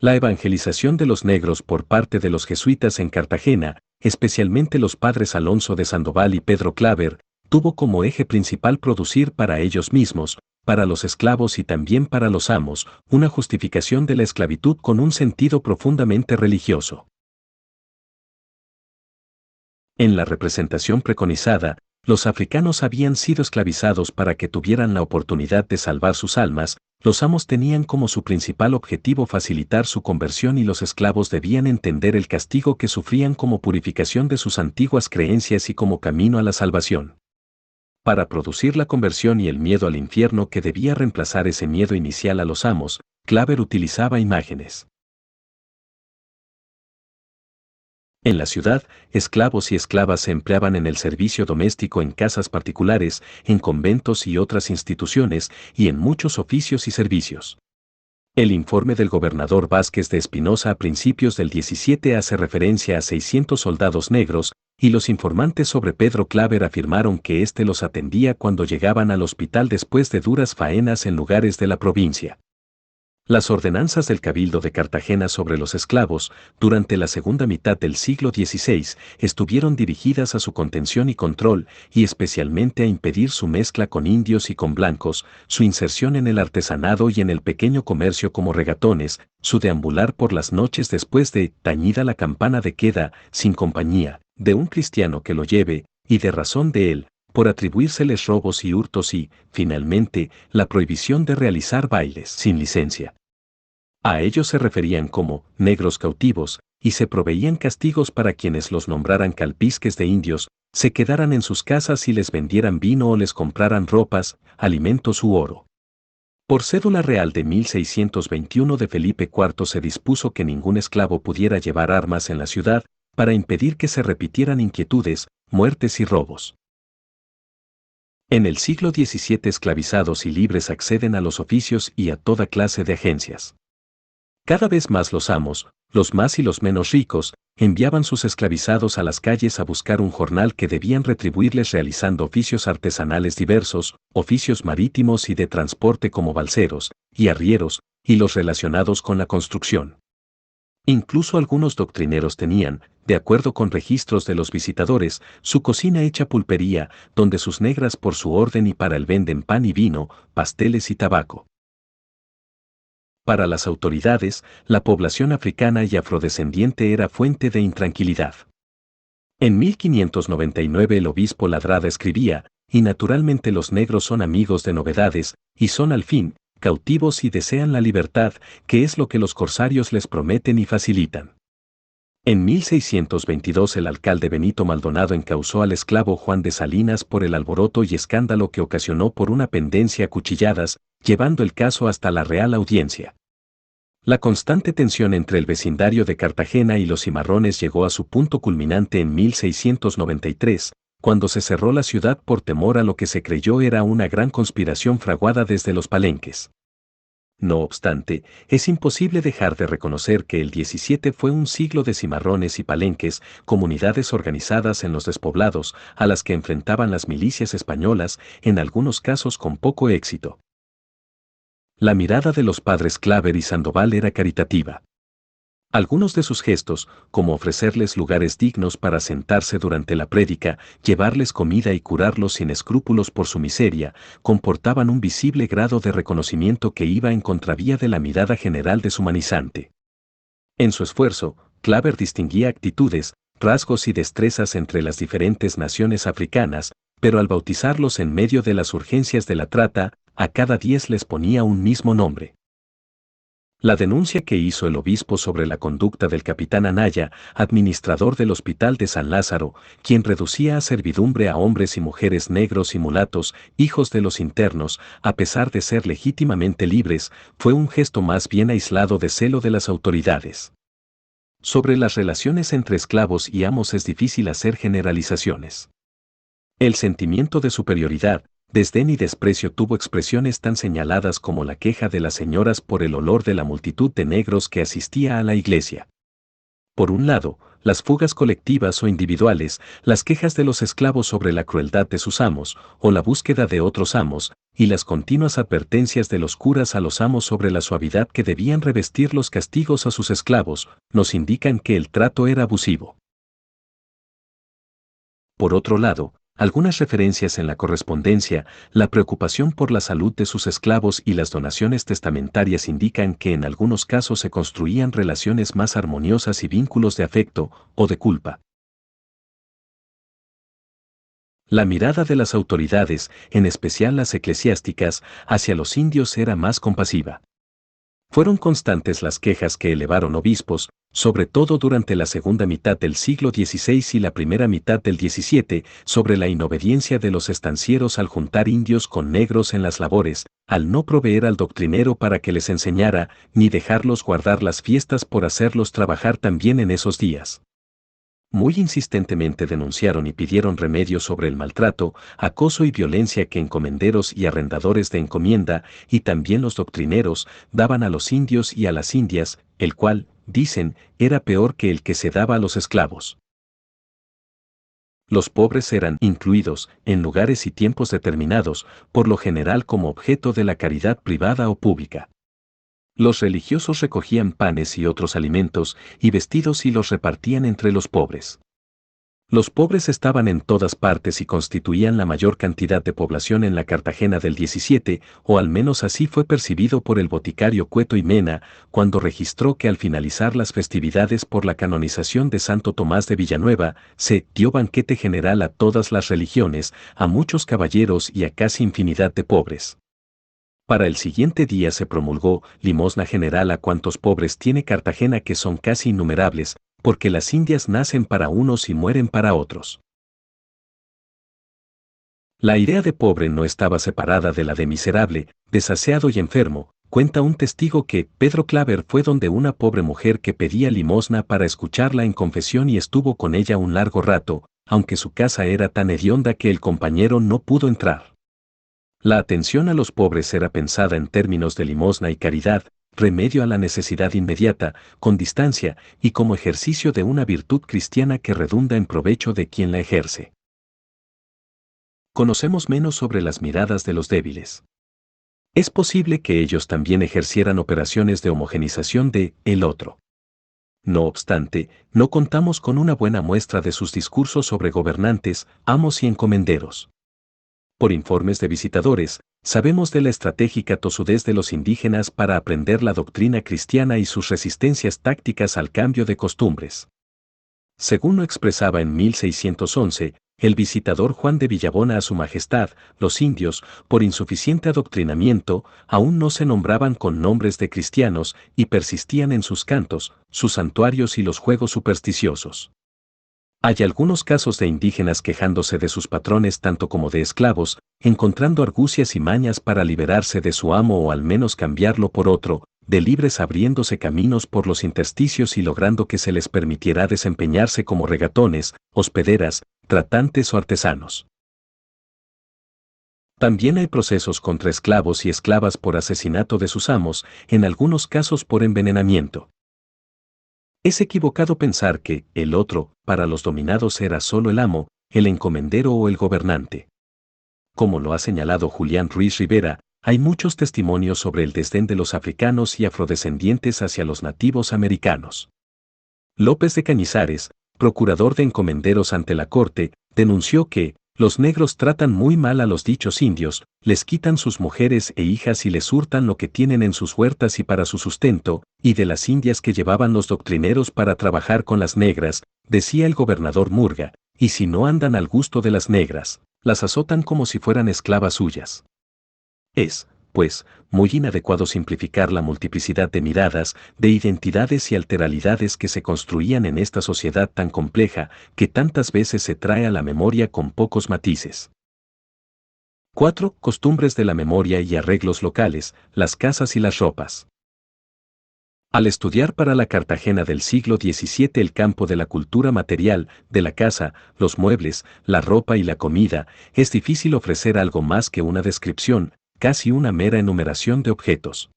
Speaker 1: La evangelización de los negros por parte de los jesuitas en Cartagena, especialmente los padres Alonso de Sandoval y Pedro Claver, tuvo como eje principal producir para ellos mismos, para los esclavos y también para los amos, una justificación de la esclavitud con un sentido profundamente religioso. En la representación preconizada, los africanos habían sido esclavizados para que tuvieran la oportunidad de salvar sus almas, los amos tenían como su principal objetivo facilitar su conversión y los esclavos debían entender el castigo que sufrían como purificación de sus antiguas creencias y como camino a la salvación. Para producir la conversión y el miedo al infierno que debía reemplazar ese miedo inicial a los amos, Claver utilizaba imágenes. En la ciudad, esclavos y esclavas se empleaban en el servicio doméstico en casas particulares, en conventos y otras instituciones, y en muchos oficios y servicios. El informe del gobernador Vázquez de Espinosa a principios del 17 hace referencia a 600 soldados negros, y los informantes sobre Pedro Claver afirmaron que éste los atendía cuando llegaban al hospital después de duras faenas en lugares de la provincia. Las ordenanzas del Cabildo de Cartagena sobre los esclavos, durante la segunda mitad del siglo XVI, estuvieron dirigidas a su contención y control, y especialmente a impedir su mezcla con indios y con blancos, su inserción en el artesanado y en el pequeño comercio como regatones, su deambular por las noches después de tañida la campana de queda, sin compañía, de un cristiano que lo lleve, y de razón de él, por atribuírseles robos y hurtos y, finalmente, la prohibición de realizar bailes sin licencia. A ellos se referían como negros cautivos, y se proveían castigos para quienes los nombraran calpisques de indios, se quedaran en sus casas y les vendieran vino o les compraran ropas, alimentos u oro. Por cédula real de 1621 de Felipe IV se dispuso que ningún esclavo pudiera llevar armas en la ciudad, para impedir que se repitieran inquietudes, muertes y robos. En el siglo XVII esclavizados y libres acceden a los oficios y a toda clase de agencias. Cada vez más los amos, los más y los menos ricos, enviaban sus esclavizados a las calles a buscar un jornal que debían retribuirles realizando oficios artesanales diversos, oficios marítimos y de transporte como balseros y arrieros, y los relacionados con la construcción. Incluso algunos doctrineros tenían, de acuerdo con registros de los visitadores, su cocina hecha pulpería, donde sus negras por su orden y para el venden pan y vino, pasteles y tabaco. Para las autoridades, la población africana y afrodescendiente era fuente de intranquilidad. En 1599 el obispo Ladrada escribía, y naturalmente los negros son amigos de novedades, y son al fin, cautivos y desean la libertad, que es lo que los corsarios les prometen y facilitan. En 1622 el alcalde Benito Maldonado encausó al esclavo Juan de Salinas por el alboroto y escándalo que ocasionó por una pendencia a cuchilladas, llevando el caso hasta la Real Audiencia. La constante tensión entre el vecindario de Cartagena y los cimarrones llegó a su punto culminante en 1693, cuando se cerró la ciudad por temor a lo que se creyó era una gran conspiración fraguada desde los palenques. No obstante, es imposible dejar de reconocer que el 17 fue un siglo de cimarrones y palenques, comunidades organizadas en los despoblados, a las que enfrentaban las milicias españolas, en algunos casos con poco éxito. La mirada de los padres Claver y Sandoval era caritativa. Algunos de sus gestos, como ofrecerles lugares dignos para sentarse durante la prédica, llevarles comida y curarlos sin escrúpulos por su miseria, comportaban un visible grado de reconocimiento que iba en contravía de la mirada general deshumanizante. En su esfuerzo, Claver distinguía actitudes, rasgos y destrezas entre las diferentes naciones africanas, pero al bautizarlos en medio de las urgencias de la trata, a cada 10 les ponía un mismo nombre. La denuncia que hizo el obispo sobre la conducta del capitán Anaya, administrador del Hospital de San Lázaro, quien reducía a servidumbre a hombres y mujeres negros y mulatos, hijos de los internos, a pesar de ser legítimamente libres, fue un gesto más bien aislado de celo de las autoridades. Sobre las relaciones entre esclavos y amos es difícil hacer generalizaciones. El sentimiento de superioridad, desdén y desprecio tuvo expresiones tan señaladas como la queja de las señoras por el olor de la multitud de negros que asistía a la iglesia. Por un lado, las fugas colectivas o individuales, las quejas de los esclavos sobre la crueldad de sus amos, o la búsqueda de otros amos, y las continuas advertencias de los curas a los amos sobre la suavidad que debían revestir los castigos a sus esclavos, nos indican que el trato era abusivo. Por otro lado, algunas referencias en la correspondencia, la preocupación por la salud de sus esclavos y las donaciones testamentarias indican que en algunos casos se construían relaciones más armoniosas y vínculos de afecto o de culpa. La mirada de las autoridades, en especial las eclesiásticas, hacia los indios era más compasiva. Fueron constantes las quejas que elevaron obispos, sobre todo durante la segunda mitad del siglo XVI y la primera mitad del XVII, sobre la inobediencia de los estancieros al juntar indios con negros en las labores, al no proveer al doctrinero para que les enseñara, ni dejarlos guardar las fiestas por hacerlos trabajar también en esos días. Muy insistentemente denunciaron y pidieron remedio sobre el maltrato, acoso y violencia que encomenderos y arrendadores de encomienda, y también los doctrineros, daban a los indios y a las indias, el cual, dicen, era peor que el que se daba a los esclavos. Los pobres eran incluidos, en lugares y tiempos determinados, por lo general como objeto de la caridad privada o pública. Los religiosos recogían panes y otros alimentos y vestidos y los repartían entre los pobres. Los pobres estaban en todas partes y constituían la mayor cantidad de población en la Cartagena del 17, o al menos así fue percibido por el boticario Cueto y Mena, cuando registró que al finalizar las festividades por la canonización de Santo Tomás de Villanueva, se dio banquete general a todas las religiones, a muchos caballeros y a casi infinidad de pobres. Para el siguiente día se promulgó limosna general a cuantos pobres tiene Cartagena, que son casi innumerables, porque las indias nacen para unos y mueren para otros. La idea de pobre no estaba separada de la de miserable, desaseado y enfermo. Cuenta un testigo que Pedro Claver fue donde una pobre mujer que pedía limosna para escucharla en confesión y estuvo con ella un largo rato, aunque su casa era tan hedionda que el compañero no pudo entrar. La atención a los pobres era pensada en términos de limosna y caridad, remedio a la necesidad inmediata, con distancia, y como ejercicio de una virtud cristiana que redunda en provecho de quien la ejerce. Conocemos menos sobre las miradas de los débiles. Es posible que ellos también ejercieran operaciones de homogenización de el otro. No obstante, no contamos con una buena muestra de sus discursos sobre gobernantes, amos y encomenderos. Por informes de visitadores, sabemos de la estratégica tosudez de los indígenas para aprender la doctrina cristiana y sus resistencias tácticas al cambio de costumbres. Según lo expresaba en 1611, el visitador Juan de Villabona a su majestad, los indios, por insuficiente adoctrinamiento, aún no se nombraban con nombres de cristianos y persistían en sus cantos, sus santuarios y los juegos supersticiosos. Hay algunos casos de indígenas quejándose de sus patrones tanto como de esclavos, encontrando argucias y mañas para liberarse de su amo o al menos cambiarlo por otro, de libres abriéndose caminos por los intersticios y logrando que se les permitiera desempeñarse como regatones, hospederas, tratantes o artesanos. También hay procesos contra esclavos y esclavas por asesinato de sus amos, en algunos casos por envenenamiento. Es equivocado pensar que el otro, para los dominados, era solo el amo, el encomendero o el gobernante. Como lo ha señalado Julián Ruiz Rivera, hay muchos testimonios sobre el desdén de los africanos y afrodescendientes hacia los nativos americanos. López de Cañizares, procurador de encomenderos ante la corte, denunció que los negros tratan muy mal a los dichos indios, les quitan sus mujeres e hijas y les hurtan lo que tienen en sus huertas y para su sustento, y de las indias que llevaban los doctrineros para trabajar con las negras, decía el gobernador Murga, y si no andan al gusto de las negras, las azotan como si fueran esclavas suyas. Es, pues, muy inadecuado simplificar la multiplicidad de miradas, de identidades y alteralidades que se construían en esta sociedad tan compleja que tantas veces se trae a la memoria con pocos matices. 4. Costumbres de la memoria y arreglos locales, las casas y las ropas. Al estudiar para la Cartagena del siglo XVII el campo de la cultura material, de la casa, los muebles, la ropa y la comida, es difícil ofrecer algo más que una descripción, casi una mera enumeración de objetos.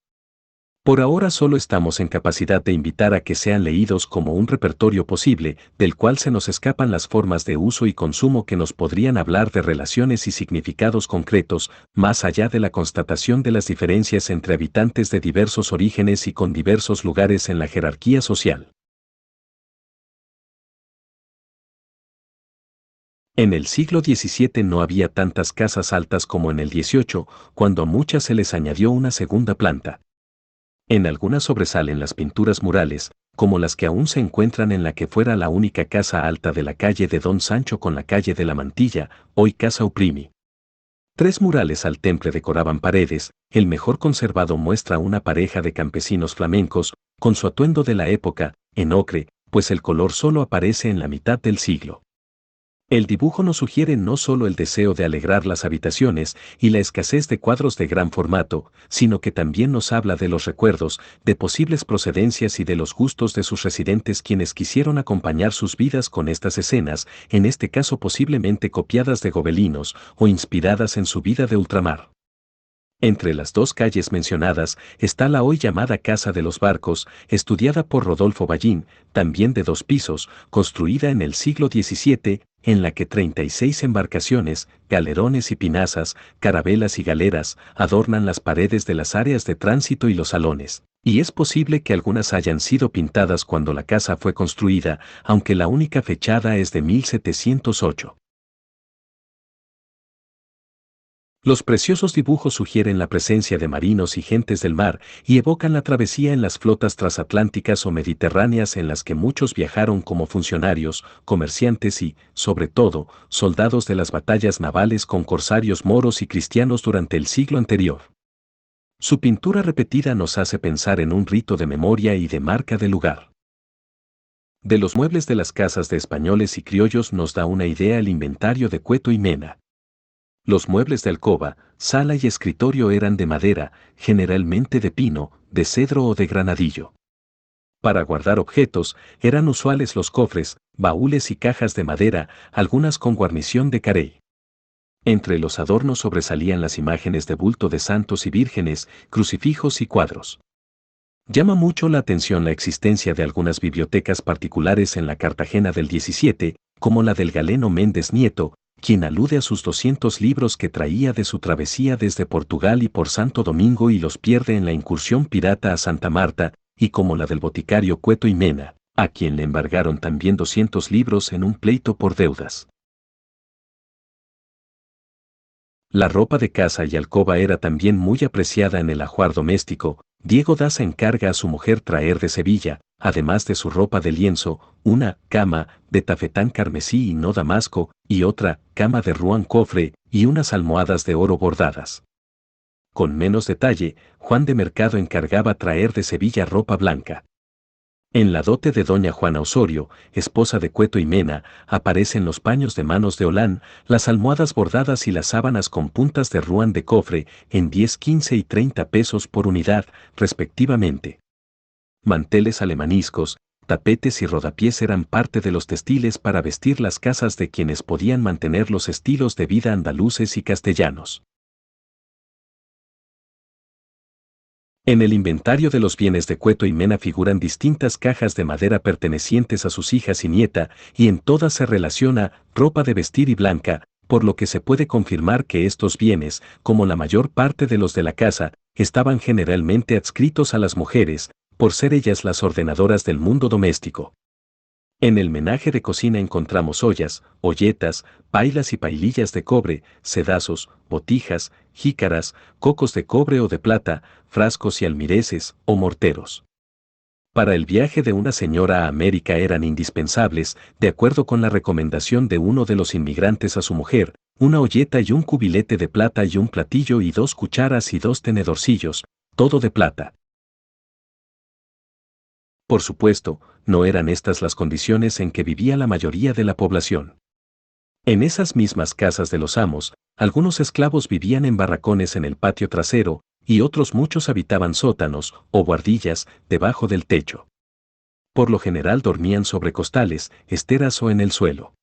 Speaker 1: Por ahora solo estamos en capacidad de invitar a que sean leídos como un repertorio posible, del cual se nos escapan las formas de uso y consumo que nos podrían hablar de relaciones y significados concretos, más allá de la constatación de las diferencias entre habitantes de diversos orígenes y con diversos lugares en la jerarquía social. En el siglo XVII no había tantas casas altas como en el XVIII, cuando a muchas se les añadió una segunda planta. En algunas sobresalen las pinturas murales, como las que aún se encuentran en la que fuera la única casa alta de la calle de Don Sancho con la calle de la Mantilla, hoy Casa Uprimi. 3 murales al temple decoraban paredes, el mejor conservado muestra una pareja de campesinos flamencos, con su atuendo de la época, en ocre, pues el color solo aparece en la mitad del siglo. El dibujo nos sugiere no solo el deseo de alegrar las habitaciones y la escasez de cuadros de gran formato, sino que también nos habla de los recuerdos, de posibles procedencias y de los gustos de sus residentes quienes quisieron acompañar sus vidas con estas escenas, en este caso posiblemente copiadas de gobelinos o inspiradas en su vida de ultramar. Entre las dos calles mencionadas está la hoy llamada Casa de los Barcos, estudiada por Rodolfo Ballín, también de 2 pisos, construida en el siglo XVII, en la que 36 embarcaciones, galerones y pinazas, carabelas y galeras, adornan las paredes de las áreas de tránsito y los salones. Y es posible que algunas hayan sido pintadas cuando la casa fue construida, aunque la única fechada es de 1708. Los preciosos dibujos sugieren la presencia de marinos y gentes del mar y evocan la travesía en las flotas transatlánticas o mediterráneas en las que muchos viajaron como funcionarios, comerciantes y, sobre todo, soldados de las batallas navales con corsarios moros y cristianos durante el siglo anterior. Su pintura repetida nos hace pensar en un rito de memoria y de marca del lugar. De los muebles de las casas de españoles y criollos nos da una idea el inventario de Cueto y Mena. Los muebles de alcoba, sala y escritorio eran de madera, generalmente de pino, de cedro o de granadillo. Para guardar objetos, eran usuales los cofres, baúles y cajas de madera, algunas con guarnición de carey. Entre los adornos sobresalían las imágenes de bulto de santos y vírgenes, crucifijos y cuadros. Llama mucho la atención la existencia de algunas bibliotecas particulares en la Cartagena del XVII, como la del galeno Méndez Nieto, quien alude a sus 200 libros que traía de su travesía desde Portugal y por Santo Domingo y los pierde en la incursión pirata a Santa Marta, y como la del boticario Cueto y Mena, a quien le embargaron también 200 libros en un pleito por deudas. La ropa de casa y alcoba era también muy apreciada en el ajuar doméstico. Diego Daza encarga a su mujer traer de Sevilla, además de su ropa de lienzo, una cama de tafetán carmesí y no damasco, y otra cama de ruán cofre, y unas almohadas de oro bordadas. Con menos detalle, Juan de Mercado encargaba traer de Sevilla ropa blanca. En la dote de doña Juana Osorio, esposa de Cueto y Mena, aparecen los paños de manos de Olán, las almohadas bordadas y las sábanas con puntas de ruán de cofre, en 10, 15 y 30 pesos por unidad, respectivamente. Manteles alemaniscos, tapetes y rodapiés eran parte de los textiles para vestir las casas de quienes podían mantener los estilos de vida andaluces y castellanos. En el inventario de los bienes de Cueto y Mena figuran distintas cajas de madera pertenecientes a sus hijas y nieta, y en todas se relaciona ropa de vestir y blanca, por lo que se puede confirmar que estos bienes, como la mayor parte de los de la casa, estaban generalmente adscritos a las mujeres, por ser ellas las ordenadoras del mundo doméstico. En el menaje de cocina encontramos ollas, olletas, pailas y pailillas de cobre, sedazos, botijas, jícaras, cocos de cobre o de plata, frascos y almireces o morteros. Para el viaje de una señora a América eran indispensables, de acuerdo con la recomendación de uno de los inmigrantes a su mujer, una olleta y un cubilete de plata y un platillo y 2 cucharas y 2 tenedorcillos, todo de plata. Por supuesto, no eran estas las condiciones en que vivía la mayoría de la población. En esas mismas casas de los amos, algunos esclavos vivían en barracones en el patio trasero, y otros muchos habitaban sótanos o buhardillas debajo del techo. Por lo general dormían sobre costales, esteras o en el suelo.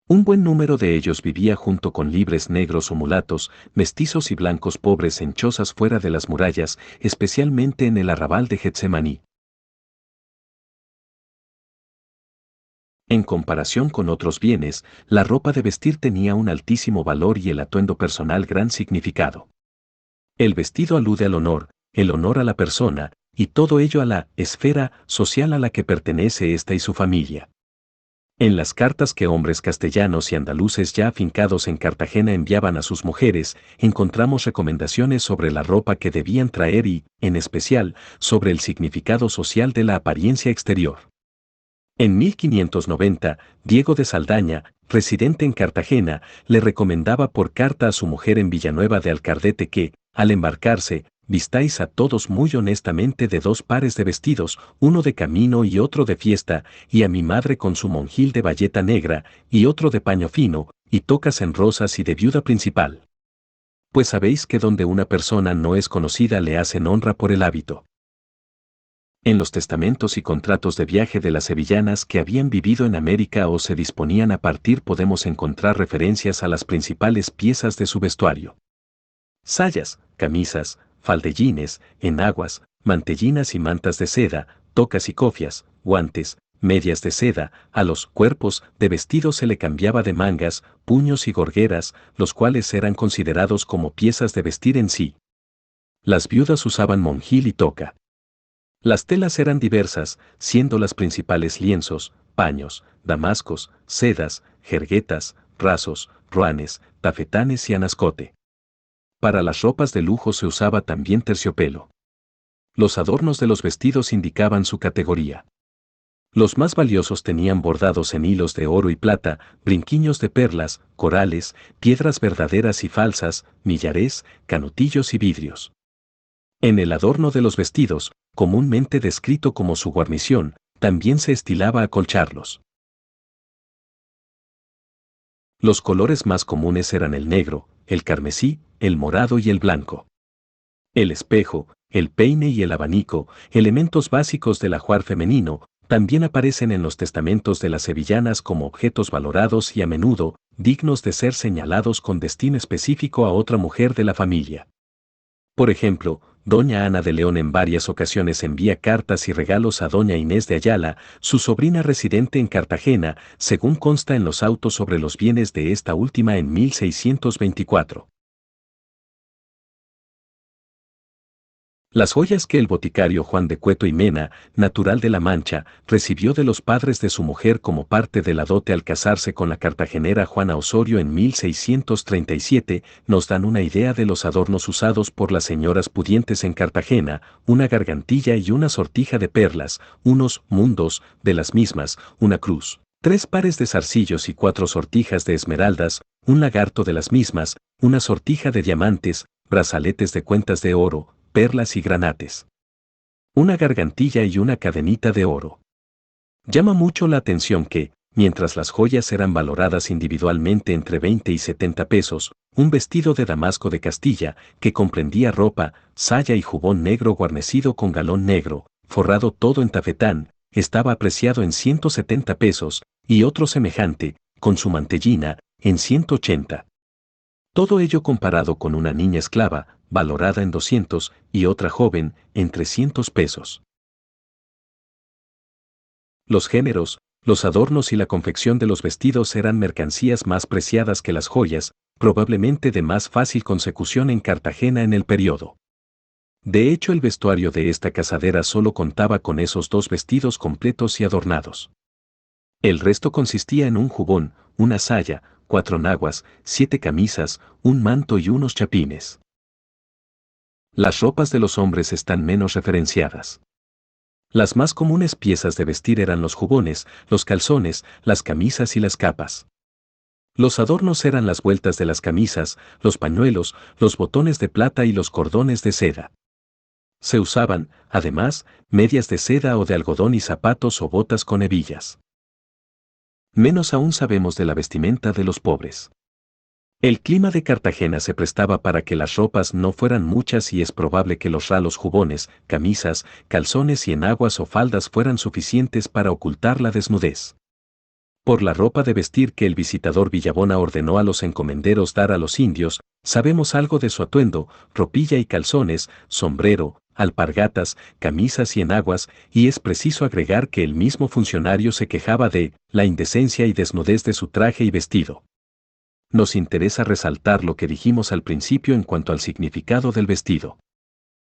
Speaker 1: Un buen número de ellos vivía junto con libres negros o mulatos, mestizos y blancos pobres en chozas fuera de las murallas, especialmente en el arrabal de Getsemaní. En comparación con otros bienes, la ropa de vestir tenía un altísimo valor y el atuendo personal gran significado. El vestido alude al honor, el honor a la persona, y todo ello a la esfera social a la que pertenece ésta y su familia. En las cartas que hombres castellanos y andaluces ya afincados en Cartagena enviaban a sus mujeres, encontramos recomendaciones sobre la ropa que debían traer y, en especial, sobre el significado social de la apariencia exterior. En 1590, Diego de Saldaña, residente en Cartagena, le recomendaba por carta a su mujer en Villanueva de Alcardete que, al embarcarse, vistáis a todos muy honestamente de 2 pares de vestidos, uno de camino y otro de fiesta, y a mi madre con su monjil de bayeta negra, y otro de paño fino, y tocas en rosas y de viuda principal. Pues sabéis que donde una persona no es conocida le hacen honra por el hábito. En los testamentos y contratos de viaje de las sevillanas que habían vivido en América o se disponían a partir podemos encontrar referencias a las principales piezas de su vestuario. Sayas, camisas, faldellines, enaguas, mantellinas y mantas de seda, tocas y cofias, guantes, medias de seda, a los cuerpos de vestido se le cambiaba de mangas, puños y gorgueras, los cuales eran considerados como piezas de vestir en sí. Las viudas usaban monjil y toca. Las telas eran diversas, siendo las principales lienzos, paños, damascos, sedas, jerguetas, rasos, ruanes, tafetanes y anascote. Para las ropas de lujo se usaba también terciopelo. Los adornos de los vestidos indicaban su categoría. Los más valiosos tenían bordados en hilos de oro y plata, brinquiños de perlas, corales, piedras verdaderas y falsas, millarés, canutillos y vidrios. En el adorno de los vestidos, comúnmente descrito como su guarnición, también se estilaba acolcharlos. Los colores más comunes eran el negro, el carmesí, el morado y el blanco. El espejo, el peine y el abanico, elementos básicos del ajuar femenino, también aparecen en los testamentos de las sevillanas como objetos valorados y a menudo, dignos de ser señalados con destino específico a otra mujer de la familia. Por ejemplo, doña Ana de León en varias ocasiones envía cartas y regalos a doña Inés de Ayala, su sobrina residente en Cartagena, según consta en los autos sobre los bienes de esta última en 1624. Las joyas que el boticario Juan de Cueto y Mena, natural de La Mancha, recibió de los padres de su mujer como parte de la dote al casarse con la cartagenera Juana Osorio en 1637, nos dan una idea de los adornos usados por las señoras pudientes en Cartagena, una gargantilla y una sortija de perlas, unos mundos de las mismas, una cruz, 3 pares de zarcillos y 4 sortijas de esmeraldas, un lagarto de las mismas, una sortija de diamantes, brazaletes de cuentas de oro, perlas y granates. Una gargantilla y una cadenita de oro. Llama mucho la atención que, mientras las joyas eran valoradas individualmente entre 20 y 70 pesos, un vestido de damasco de Castilla, que comprendía ropa, saya y jubón negro guarnecido con galón negro, forrado todo en tafetán, estaba apreciado en 170 pesos, y otro semejante, con su mantellina, en 180. Todo ello comparado con una niña esclava, valorada en 200, y otra joven, en 300 pesos. Los géneros, los adornos y la confección de los vestidos eran mercancías más preciadas que las joyas, probablemente de más fácil consecución en Cartagena en el periodo. De hecho, el vestuario de esta casadera solo contaba con esos 2 vestidos completos y adornados. El resto consistía en un jubón, una saya, 4 naguas, 7 camisas, un manto y unos chapines. Las ropas de los hombres están menos referenciadas. Las más comunes piezas de vestir eran los jubones, los calzones, las camisas y las capas. Los adornos eran las vueltas de las camisas, los pañuelos, los botones de plata y los cordones de seda. Se usaban, además, medias de seda o de algodón y zapatos o botas con hebillas. Menos aún sabemos de la vestimenta de los pobres. El clima de Cartagena se prestaba para que las ropas no fueran muchas y es probable que los ralos jubones, camisas, calzones y enaguas o faldas fueran suficientes para ocultar la desnudez. Por la ropa de vestir que el visitador Villabona ordenó a los encomenderos dar a los indios, sabemos algo de su atuendo, ropilla y calzones, sombrero, alpargatas, camisas y enaguas, y es preciso agregar que el mismo funcionario se quejaba de la indecencia y desnudez de su traje y vestido. Nos interesa resaltar lo que dijimos al principio en cuanto al significado del vestido.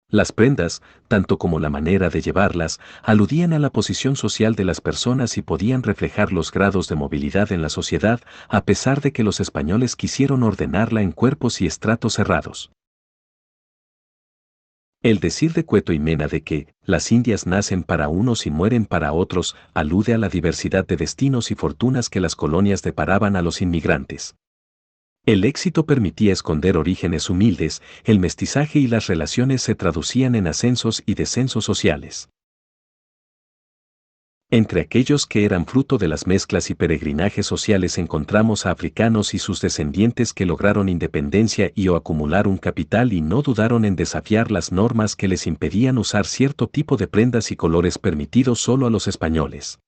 Speaker 1: Las prendas, tanto como la manera de llevarlas, aludían a la posición social de las personas y podían reflejar los grados de movilidad en la sociedad, a pesar de que los españoles quisieron ordenarla en cuerpos y estratos cerrados. El decir de Cueto y Mena de que las Indias nacen para unos y mueren para otros alude a la diversidad de destinos y fortunas que las colonias deparaban a los inmigrantes. El éxito permitía esconder orígenes humildes, el mestizaje y las relaciones se traducían en ascensos y descensos sociales. Entre aquellos que eran fruto de las mezclas y peregrinajes sociales encontramos a africanos y sus descendientes que lograron independencia y o acumular un capital y no dudaron en desafiar las normas que les impedían usar cierto tipo de prendas y colores permitidos solo a los españoles.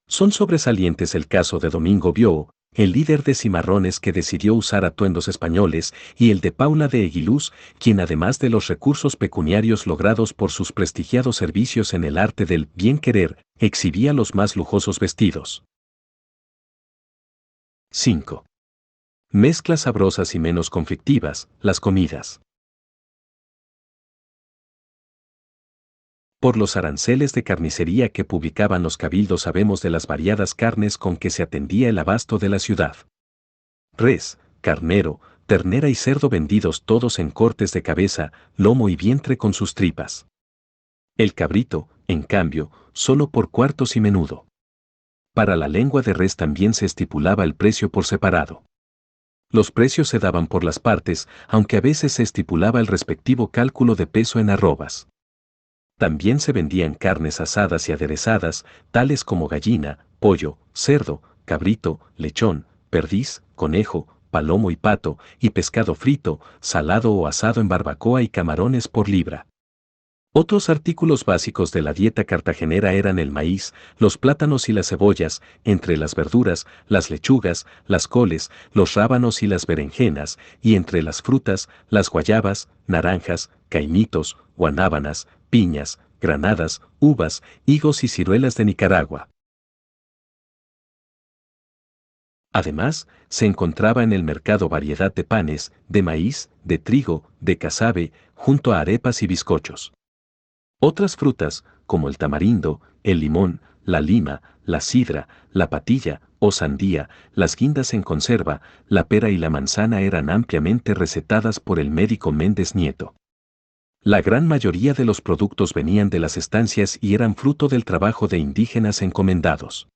Speaker 1: Son sobresalientes el caso de Domingo Bió, el líder de cimarrones que decidió usar atuendos españoles, y el de Paula de Eguiluz, quien además de los recursos pecuniarios logrados por sus prestigiados servicios en el arte del bien querer, exhibía los más lujosos vestidos. 5. Mezclas sabrosas y menos conflictivas, las comidas. Por los aranceles de carnicería que publicaban los cabildos sabemos de las variadas carnes con que se atendía el abasto de la ciudad. Res, carnero, ternera y cerdo vendidos todos en cortes de cabeza, lomo y vientre con sus tripas. El cabrito, en cambio, solo por cuartos y menudo. Para la lengua de res también se estipulaba el precio por separado. Los precios se daban por las partes, aunque a veces se estipulaba el respectivo cálculo de peso en arrobas. También se vendían carnes asadas y aderezadas, tales como gallina, pollo, cerdo, cabrito, lechón, perdiz, conejo, palomo y pato, y pescado frito, salado o asado en barbacoa y camarones por libra. Otros artículos básicos de la dieta cartagenera eran el maíz, los plátanos y las cebollas, entre las verduras, las lechugas, las coles, los rábanos y las berenjenas, y entre las frutas, las guayabas, naranjas, caimitos, guanábanas, piñas, granadas, uvas, higos y ciruelas de Nicaragua. Además, se encontraba en el mercado variedad de panes, de maíz, de trigo, de casabe, junto a arepas y bizcochos. Otras frutas, como el tamarindo, el limón, la lima, la sidra, la patilla o sandía, las guindas en conserva, la pera y la manzana eran ampliamente recetadas por el médico Méndez Nieto. La gran mayoría de los productos venían de las estancias y eran fruto del trabajo de indígenas encomendados.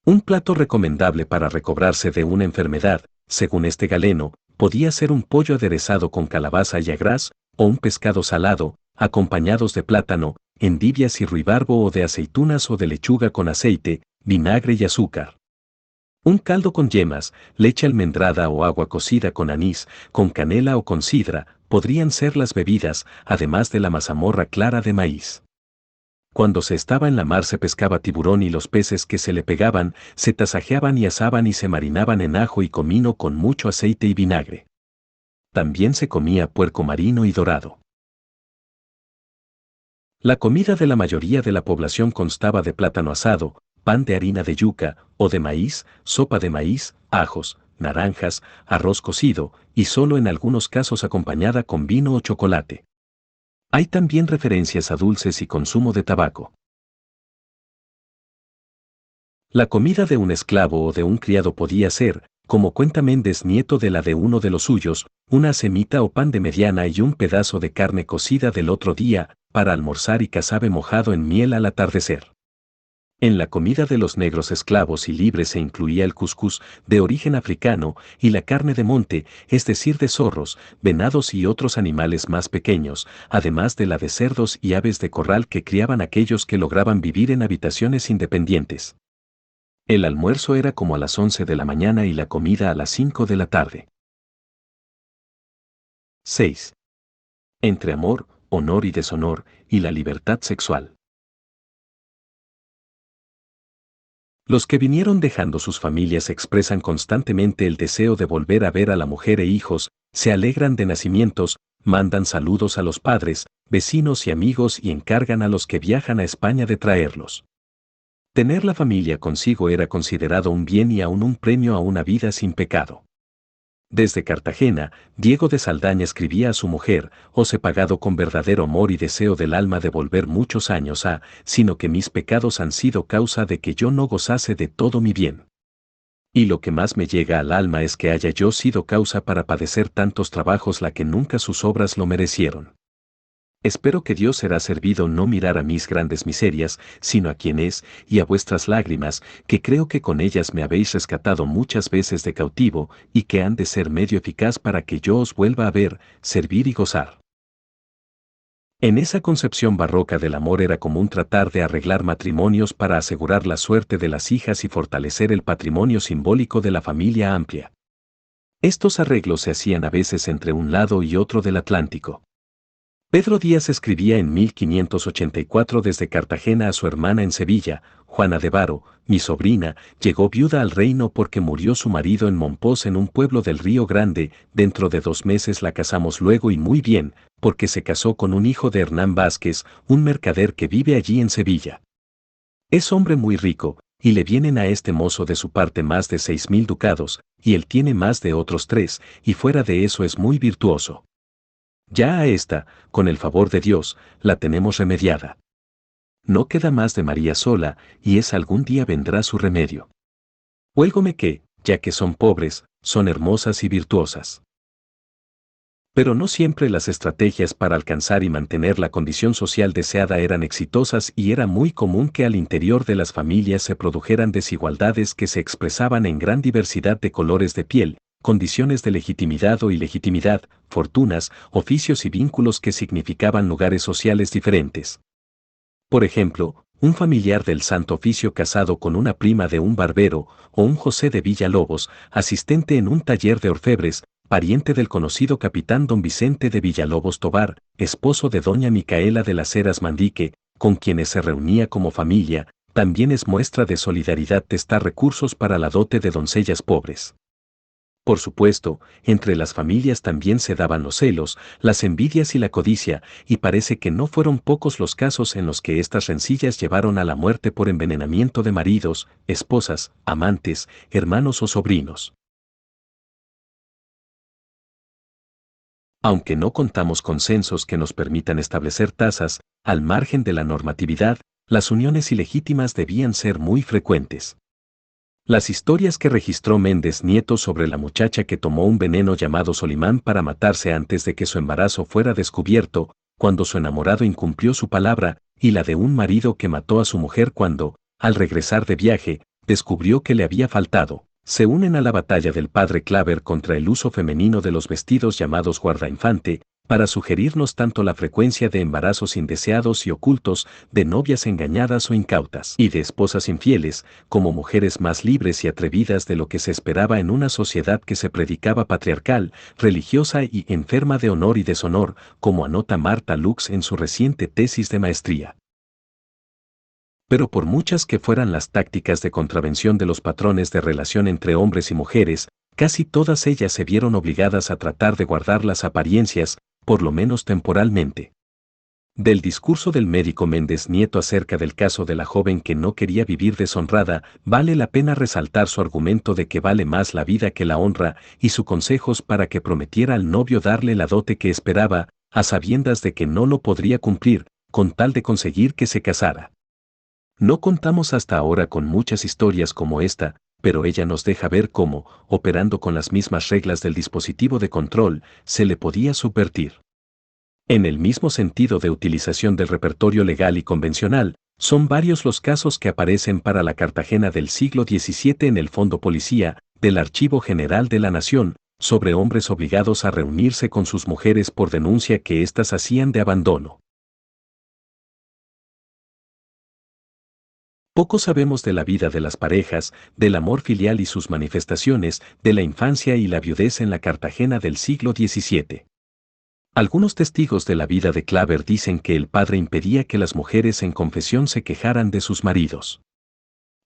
Speaker 1: Un plato recomendable para recobrarse de una enfermedad, según este galeno, podía ser un pollo aderezado con calabaza y agraz, o un pescado salado, acompañados de plátano, endivias y ruibarbo o de aceitunas o de lechuga con aceite, vinagre y azúcar. Un caldo con yemas, leche almendrada o agua cocida con anís, con canela o con sidra, podrían ser las bebidas, además de la mazamorra clara de maíz. Cuando se estaba en la mar se pescaba tiburón y los peces que se le pegaban, se tasajeaban y asaban y se marinaban en ajo y comino con mucho aceite y vinagre. También se comía puerco marino y dorado. La comida de la mayoría de la población constaba de plátano asado, pan de harina de yuca o de maíz, sopa de maíz, ajos, naranjas, arroz cocido, y solo en algunos casos acompañada con vino o chocolate. Hay también referencias a dulces y consumo de tabaco. La comida de un esclavo o de un criado podía ser, como cuenta Méndez Nieto, de la de uno de los suyos, una semita o pan de mediana y un pedazo de carne cocida del otro día, para almorzar, y casabe mojado en miel al atardecer. En la comida de los negros esclavos y libres se incluía el cuscús, de origen africano, y la carne de monte, es decir, de zorros, venados y otros animales más pequeños, además de la de cerdos y aves de corral que criaban aquellos que lograban vivir en habitaciones independientes. El almuerzo era como a las 11 de la mañana y la comida a las 5 de la tarde. 6. Entre amor, honor y deshonor, y la libertad sexual. Los que vinieron dejando sus familias expresan constantemente el deseo de volver a ver a la mujer e hijos, se alegran de nacimientos, mandan saludos a los padres, vecinos y amigos y encargan a los que viajan a España de traerlos. Tener la familia consigo era considerado un bien y aún un premio a una vida sin pecado. Desde Cartagena, Diego de Saldaña escribía a su mujer: os he pagado con verdadero amor y deseo del alma de volver muchos años a, sino que mis pecados han sido causa de que yo no gozase de todo mi bien. Y lo que más me llega al alma es que haya yo sido causa para padecer tantos trabajos la que nunca sus obras lo merecieron. Espero que Dios será servido no mirar a mis grandes miserias, sino a quien es, y a vuestras lágrimas, que creo que con ellas me habéis rescatado muchas veces de cautivo, y que han de ser medio eficaz para que yo os vuelva a ver, servir y gozar. En esa concepción barroca del amor era común tratar de arreglar matrimonios para asegurar la suerte de las hijas y fortalecer el patrimonio simbólico de la familia amplia. Estos arreglos se hacían a veces entre un lado y otro del Atlántico. Pedro Díaz escribía en 1584 desde Cartagena a su hermana en Sevilla: Juana de Varo, mi sobrina, llegó viuda al reino porque murió su marido en Mompox, en un pueblo del Río Grande. Dentro de 2 meses la casamos luego, y muy bien, porque se casó con un hijo de Hernán Vázquez, un mercader que vive allí en Sevilla. Es hombre muy rico, y le vienen a este mozo de su parte más de 6.000 ducados, y él tiene más de otros 3, y fuera de eso es muy virtuoso. Ya a esta, con el favor de Dios, la tenemos remediada. No queda más de María sola, y es algún día vendrá su remedio. Huélgome que, ya que son pobres, son hermosas y virtuosas. Pero no siempre las estrategias para alcanzar y mantener la condición social deseada eran exitosas, y era muy común que al interior de las familias se produjeran desigualdades que se expresaban en gran diversidad de colores de piel, condiciones de legitimidad o ilegitimidad, fortunas, oficios y vínculos que significaban lugares sociales diferentes. Por ejemplo, un familiar del Santo Oficio casado con una prima de un barbero, o un José de Villalobos, asistente en un taller de orfebres, pariente del conocido capitán don Vicente de Villalobos Tobar, esposo de doña Micaela de las Heras Mandique, con quienes se reunía como familia, también es muestra de solidaridad testar recursos para la dote de doncellas pobres. Por supuesto, entre las familias también se daban los celos, las envidias y la codicia, y parece que no fueron pocos los casos en los que estas rencillas llevaron a la muerte por envenenamiento de maridos, esposas, amantes, hermanos o sobrinos. Aunque no contamos con censos que nos permitan establecer tasas, al margen de la normatividad, las uniones ilegítimas debían ser muy frecuentes. Las historias que registró Méndez Nieto sobre la muchacha que tomó un veneno llamado Solimán para matarse antes de que su embarazo fuera descubierto, cuando su enamorado incumplió su palabra, y la de un marido que mató a su mujer cuando, al regresar de viaje, descubrió que le había faltado, se unen a la batalla del padre Claver contra el uso femenino de los vestidos llamados guardainfante, para sugerirnos tanto la frecuencia de embarazos indeseados y ocultos, de novias engañadas o incautas, y de esposas infieles, como mujeres más libres y atrevidas de lo que se esperaba en una sociedad que se predicaba patriarcal, religiosa y enferma de honor y deshonor, como anota Marta Lux en su reciente tesis de maestría. Pero por muchas que fueran las tácticas de contravención de los patrones de relación entre hombres y mujeres, casi todas ellas se vieron obligadas a tratar de guardar las apariencias, por lo menos temporalmente. Del discurso del médico Méndez Nieto acerca del caso de la joven que no quería vivir deshonrada, vale la pena resaltar su argumento de que vale más la vida que la honra, y sus consejos para que prometiera al novio darle la dote que esperaba, a sabiendas de que no lo podría cumplir, con tal de conseguir que se casara. No contamos hasta ahora con muchas historias como esta, pero ella nos deja ver cómo, operando con las mismas reglas del dispositivo de control, se le podía subvertir. En el mismo sentido de utilización del repertorio legal y convencional, son varios los casos que aparecen para la Cartagena del siglo XVII en el Fondo Policía, del Archivo General de la Nación, sobre hombres obligados a reunirse con sus mujeres por denuncia que éstas hacían de abandono. Poco sabemos de la vida de las parejas, del amor filial y sus manifestaciones, de la infancia y la viudez en la Cartagena del siglo XVII. Algunos testigos de la vida de Claver dicen que el padre impedía que las mujeres en confesión se quejaran de sus maridos.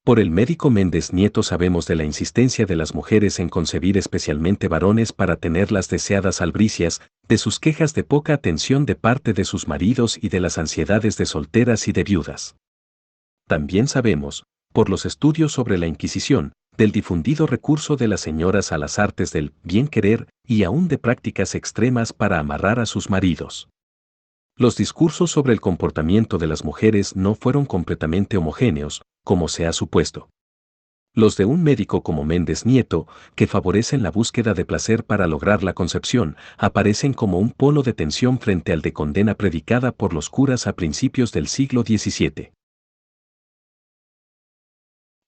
Speaker 1: Por el médico Méndez Nieto sabemos de la insistencia de las mujeres en concebir especialmente varones para tener las deseadas albricias, de sus quejas de poca atención de parte de sus maridos y de las ansiedades de solteras y de viudas. También sabemos, por los estudios sobre la Inquisición, del difundido recurso de las señoras a las artes del bien querer y aún de prácticas extremas para amarrar a sus maridos. Los discursos sobre el comportamiento de las mujeres no fueron completamente homogéneos, como se ha supuesto. Los de un médico como Méndez Nieto, que favorecen la búsqueda de placer para lograr la concepción, aparecen como un polo de tensión frente al de condena predicada por los curas a principios del siglo XVII.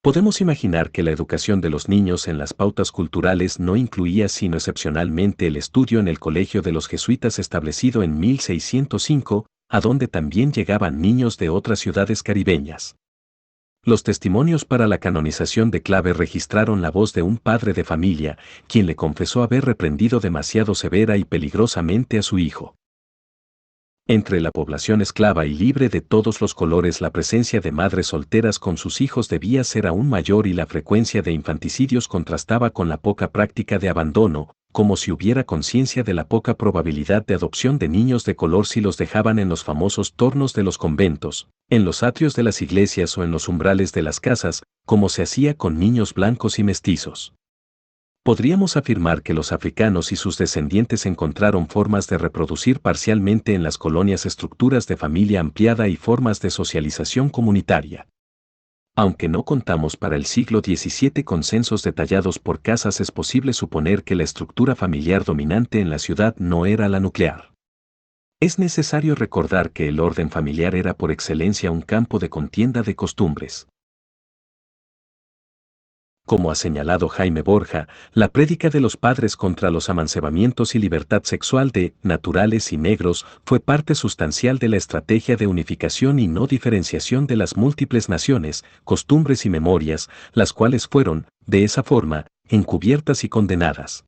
Speaker 1: Podemos imaginar que la educación de los niños en las pautas culturales no incluía sino excepcionalmente el estudio en el colegio de los jesuitas establecido en 1605, a donde también llegaban niños de otras ciudades caribeñas. Los testimonios para la canonización de Claver registraron la voz de un padre de familia, quien le confesó haber reprendido demasiado severa y peligrosamente a su hijo. Entre la población esclava y libre de todos los colores la presencia de madres solteras con sus hijos debía ser aún mayor y la frecuencia de infanticidios contrastaba con la poca práctica de abandono, como si hubiera conciencia de la poca probabilidad de adopción de niños de color si los dejaban en los famosos tornos de los conventos, en los atrios de las iglesias o en los umbrales de las casas, como se hacía con niños blancos y mestizos. Podríamos afirmar que los africanos y sus descendientes encontraron formas de reproducir parcialmente en las colonias estructuras de familia ampliada y formas de socialización comunitaria. Aunque no contamos para el siglo XVII con censos detallados por casas, es posible suponer que la estructura familiar dominante en la ciudad no era la nuclear. Es necesario recordar que el orden familiar era por excelencia un campo de contienda de costumbres. Como ha señalado Jaime Borja, la prédica de los padres contra los amancebamientos y libertad sexual de naturales y negros fue parte sustancial de la estrategia de unificación y no diferenciación de las múltiples naciones, costumbres y memorias, las cuales fueron, de esa forma, encubiertas y condenadas.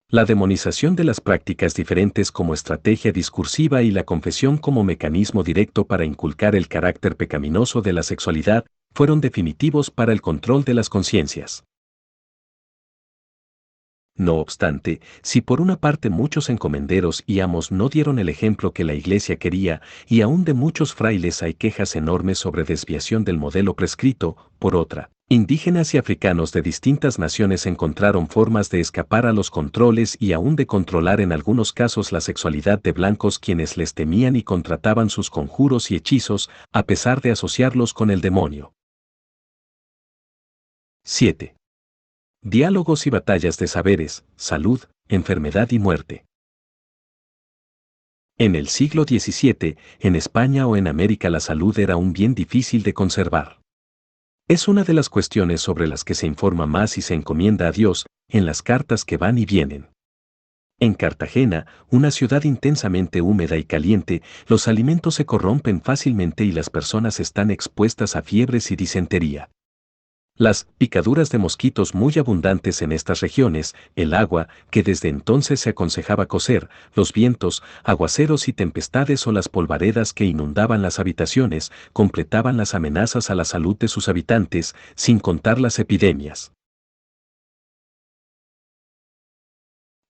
Speaker 1: La demonización de las prácticas diferentes como estrategia discursiva y la confesión como mecanismo directo para inculcar el carácter pecaminoso de la sexualidad fueron definitivos para el control de las conciencias. No obstante, si por una parte muchos encomenderos y amos no dieron el ejemplo que la Iglesia quería, y aún de muchos frailes hay quejas enormes sobre desviación del modelo prescrito, por otra, indígenas y africanos de distintas naciones encontraron formas de escapar a los controles y aún de controlar en algunos casos la sexualidad de blancos quienes les temían y contrataban sus conjuros y hechizos, a pesar de asociarlos con el demonio. 7. Diálogos y batallas de saberes, salud, enfermedad y muerte. En el siglo XVII, en España o en América la salud era un bien difícil de conservar. Es una de las cuestiones sobre las que se informa más y se encomienda a Dios, en las cartas que van y vienen. En Cartagena, una ciudad intensamente húmeda y caliente, los alimentos se corrompen fácilmente y las personas están expuestas a fiebres y disentería. Las picaduras de mosquitos muy abundantes en estas regiones, el agua, que desde entonces se aconsejaba cocer, los vientos, aguaceros y tempestades o las polvaredas que inundaban las habitaciones, completaban las amenazas a la salud de sus habitantes, sin contar las epidemias.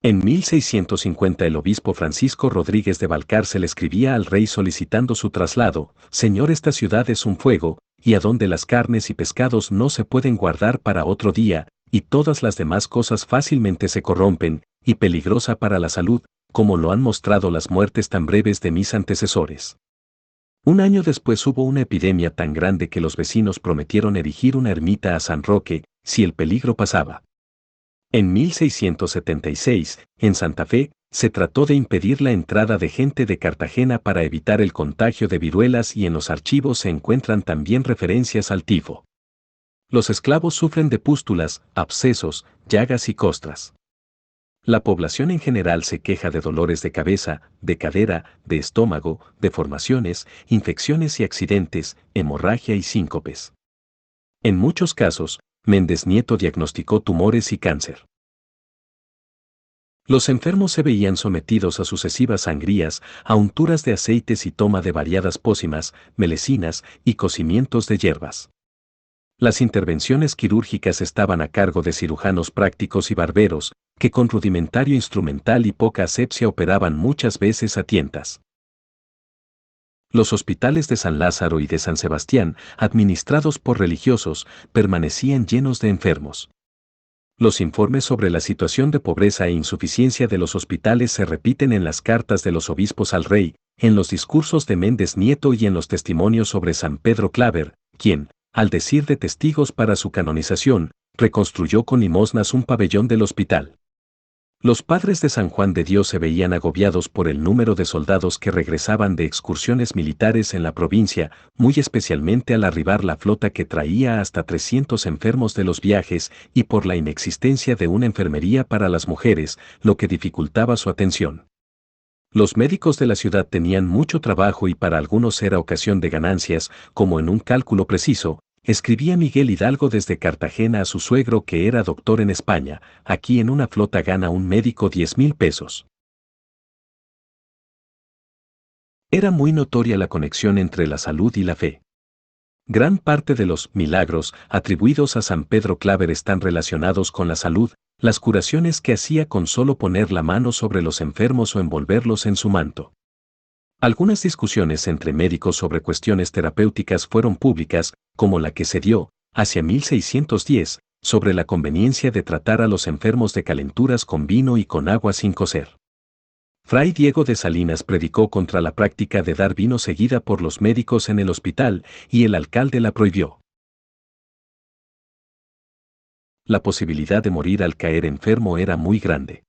Speaker 1: En 1650 el obispo Francisco Rodríguez de Valcárcel escribía al rey solicitando su traslado: «Señor, esta ciudad es un fuego, y a donde las carnes y pescados no se pueden guardar para otro día, y todas las demás cosas fácilmente se corrompen, y peligrosa para la salud, como lo han mostrado las muertes tan breves de mis antecesores». Un año después hubo una epidemia tan grande que los vecinos prometieron erigir una ermita a San Roque, si el peligro pasaba. En 1676, en Santa Fe, se trató de impedir la entrada de gente de Cartagena para evitar el contagio de viruelas y en los archivos se encuentran también referencias al tifo. Los esclavos sufren de pústulas, abscesos, llagas y costras. La población en general se queja de dolores de cabeza, de cadera, de estómago, deformaciones, infecciones y accidentes, hemorragia y síncopes. En muchos casos, Méndez Nieto diagnosticó tumores y cáncer. Los enfermos se veían sometidos a sucesivas sangrías, a unturas de aceites y toma de variadas pócimas, melecinas y cocimientos de hierbas. Las intervenciones quirúrgicas estaban a cargo de cirujanos prácticos y barberos, que con rudimentario instrumental y poca asepsia operaban muchas veces a tientas. Los hospitales de San Lázaro y de San Sebastián, administrados por religiosos, permanecían llenos de enfermos. Los informes sobre la situación de pobreza e insuficiencia de los hospitales se repiten en las cartas de los obispos al rey, en los discursos de Méndez Nieto y en los testimonios sobre San Pedro Claver, quien, al decir de testigos para su canonización, reconstruyó con limosnas un pabellón del hospital. Los padres de San Juan de Dios se veían agobiados por el número de soldados que regresaban de excursiones militares en la provincia, muy especialmente al arribar la flota que traía hasta 300 enfermos de los viajes y por la inexistencia de una enfermería para las mujeres, lo que dificultaba su atención. Los médicos de la ciudad tenían mucho trabajo y para algunos era ocasión de ganancias, como en un cálculo preciso. Escribía Miguel Hidalgo desde Cartagena a su suegro que era doctor en España, aquí en una flota gana un médico 10,000 pesos. Era muy notoria la conexión entre la salud y la fe. Gran parte de los milagros atribuidos a San Pedro Claver están relacionados con la salud, las curaciones que hacía con solo poner la mano sobre los enfermos o envolverlos en su manto. Algunas discusiones entre médicos sobre cuestiones terapéuticas fueron públicas, como la que se dio, hacia 1610, sobre la conveniencia de tratar a los enfermos de calenturas con vino y con agua sin cocer. Fray Diego de Salinas predicó contra la práctica de dar vino seguida por los médicos en el hospital, y el alcalde la prohibió. La posibilidad de morir al caer enfermo era muy grande.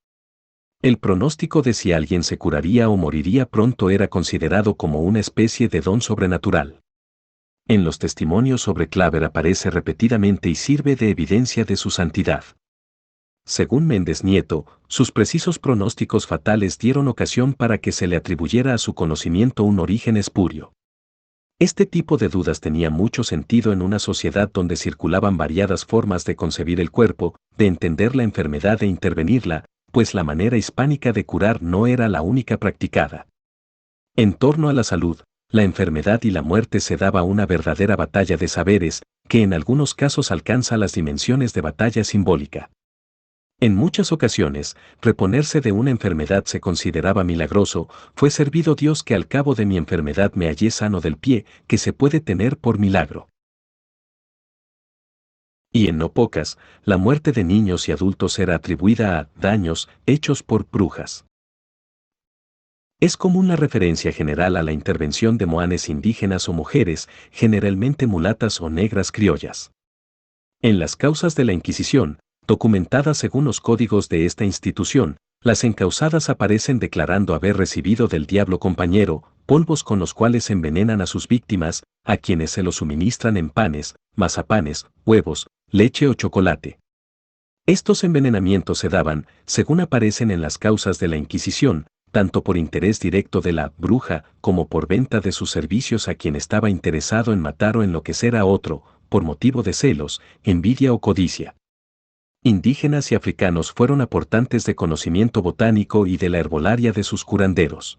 Speaker 1: El pronóstico de si alguien se curaría o moriría pronto era considerado como una especie de don sobrenatural. En los testimonios sobre Claver aparece repetidamente y sirve de evidencia de su santidad. Según Méndez Nieto, sus precisos pronósticos fatales dieron ocasión para que se le atribuyera a su conocimiento un origen espurio. Este tipo de dudas tenía mucho sentido en una sociedad donde circulaban variadas formas de concebir el cuerpo, de entender la enfermedad e intervenirla, pues la manera hispánica de curar no era la única practicada. En torno a la salud, la enfermedad y la muerte se daba una verdadera batalla de saberes, que en algunos casos alcanza las dimensiones de batalla simbólica. En muchas ocasiones, reponerse de una enfermedad se consideraba milagroso, fue servido Dios que al cabo de mi enfermedad me hallé sano del pie, que se puede tener por milagro. Y en no pocas, la muerte de niños y adultos era atribuida a daños hechos por brujas. Es común la referencia general a la intervención de moanes indígenas o mujeres, generalmente mulatas o negras criollas. En las causas de la Inquisición, documentadas según los códigos de esta institución, las encausadas aparecen declarando haber recibido del diablo compañero, polvos con los cuales envenenan a sus víctimas, a quienes se los suministran en panes, mazapanes, huevos, leche o chocolate. Estos envenenamientos se daban, según aparecen en las causas de la Inquisición, tanto por interés directo de la bruja como por venta de sus servicios a quien estaba interesado en matar o enloquecer a otro, por motivo de celos, envidia o codicia. Indígenas y africanos fueron aportantes de conocimiento botánico y de la herbolaria de sus curanderos.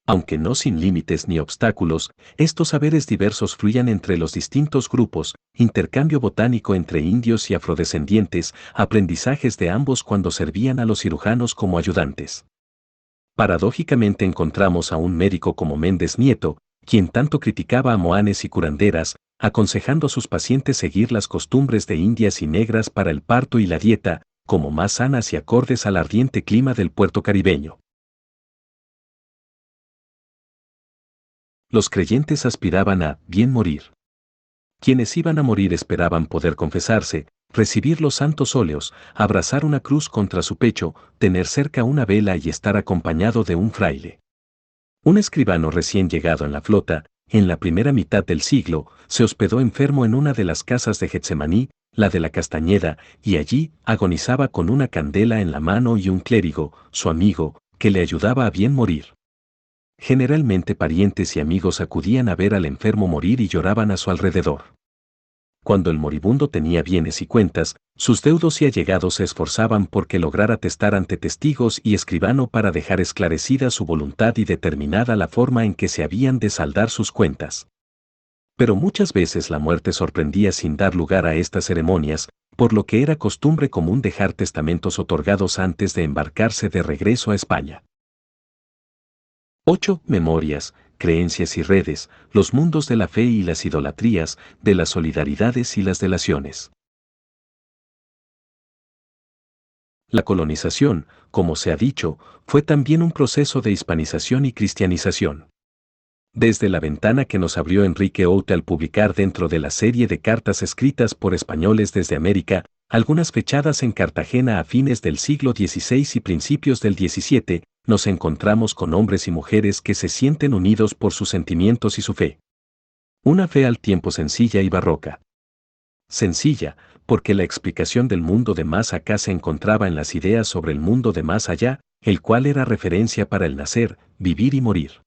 Speaker 1: Aunque no sin límites ni obstáculos, estos saberes diversos fluían entre los distintos grupos, intercambio botánico entre indios y afrodescendientes, aprendizajes de ambos cuando servían a los cirujanos como ayudantes. Paradójicamente encontramos a un médico como Méndez Nieto, quien tanto criticaba a moanes y curanderas, aconsejando a sus pacientes seguir las costumbres de indias y negras para el parto y la dieta, como más sanas y acordes al ardiente clima del puerto caribeño. Los creyentes aspiraban a bien morir. Quienes iban a morir esperaban poder confesarse, recibir los santos óleos, abrazar una cruz contra su pecho, tener cerca una vela y estar acompañado de un fraile. Un escribano recién llegado en la flota, en la primera mitad del siglo, se hospedó enfermo en una de las casas de Getsemaní, la de la Castañeda, y allí agonizaba con una candela en la mano y un clérigo, su amigo, que le ayudaba a bien morir. Generalmente parientes y amigos acudían a ver al enfermo morir y lloraban a su alrededor. Cuando el moribundo tenía bienes y cuentas, sus deudos y allegados se esforzaban porque lograra atestar ante testigos y escribano para dejar esclarecida su voluntad y determinada la forma en que se habían de saldar sus cuentas. Pero muchas veces la muerte sorprendía sin dar lugar a estas ceremonias, por lo que era costumbre común dejar testamentos otorgados antes de embarcarse de regreso a España. 8. Memorias, creencias y redes, los mundos de la fe y las idolatrías, de las solidaridades y las delaciones. La colonización, como se ha dicho, fue también un proceso de hispanización y cristianización. Desde la ventana que nos abrió Enrique Oute al publicar dentro de la serie de cartas escritas por españoles desde América, algunas fechadas en Cartagena a fines del siglo XVI y principios del XVII, nos encontramos con hombres y mujeres que se sienten unidos por sus sentimientos y su fe. Una fe al tiempo sencilla y barroca. Sencilla, porque la explicación del mundo de más acá se encontraba en las ideas sobre el mundo de más allá, el cual era referencia para el nacer, vivir y morir.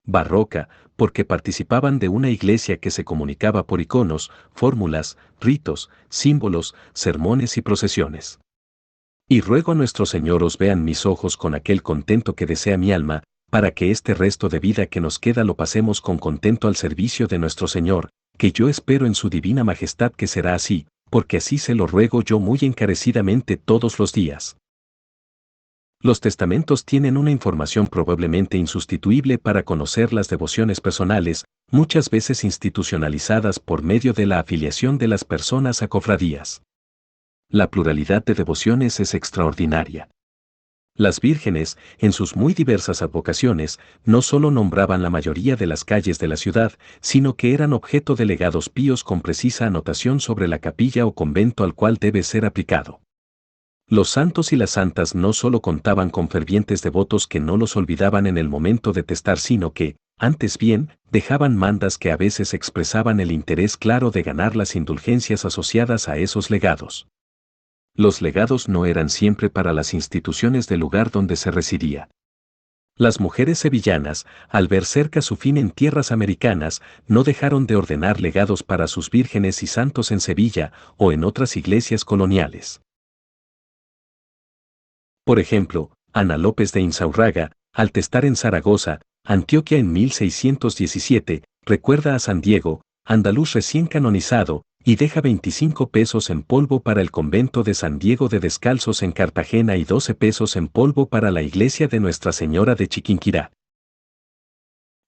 Speaker 1: Barroca, porque participaban de una iglesia que se comunicaba por iconos, fórmulas, ritos, símbolos, sermones y procesiones. Y ruego a nuestro Señor os vean mis ojos con aquel contento que desea mi alma, para que este resto de vida que nos queda lo pasemos con contento al servicio de nuestro Señor, que yo espero en su divina majestad que será así, porque así se lo ruego yo muy encarecidamente todos los días. Los testamentos tienen una información probablemente insustituible para conocer las devociones personales, muchas veces institucionalizadas por medio de la afiliación de las personas a cofradías. La pluralidad de devociones es extraordinaria. Las vírgenes, en sus muy diversas advocaciones, no solo nombraban la mayoría de las calles de la ciudad, sino que eran objeto de legados píos con precisa anotación sobre la capilla o convento al cual debe ser aplicado. Los santos y las santas no solo contaban con fervientes devotos que no los olvidaban en el momento de testar, sino que, antes bien, dejaban mandas que a veces expresaban el interés claro de ganar las indulgencias asociadas a esos legados. Los legados no eran siempre para las instituciones del lugar donde se residía. Las mujeres sevillanas, al ver cerca su fin en tierras americanas, no dejaron de ordenar legados para sus vírgenes y santos en Sevilla o en otras iglesias coloniales. Por ejemplo, Ana López de Insaurraga, al testar en Zaragoza, Antioquia en 1617, recuerda a San Diego, andaluz recién canonizado, y deja 25 pesos en polvo para el convento de San Diego de Descalzos en Cartagena y 12 pesos en polvo para la iglesia de Nuestra Señora de Chiquinquirá.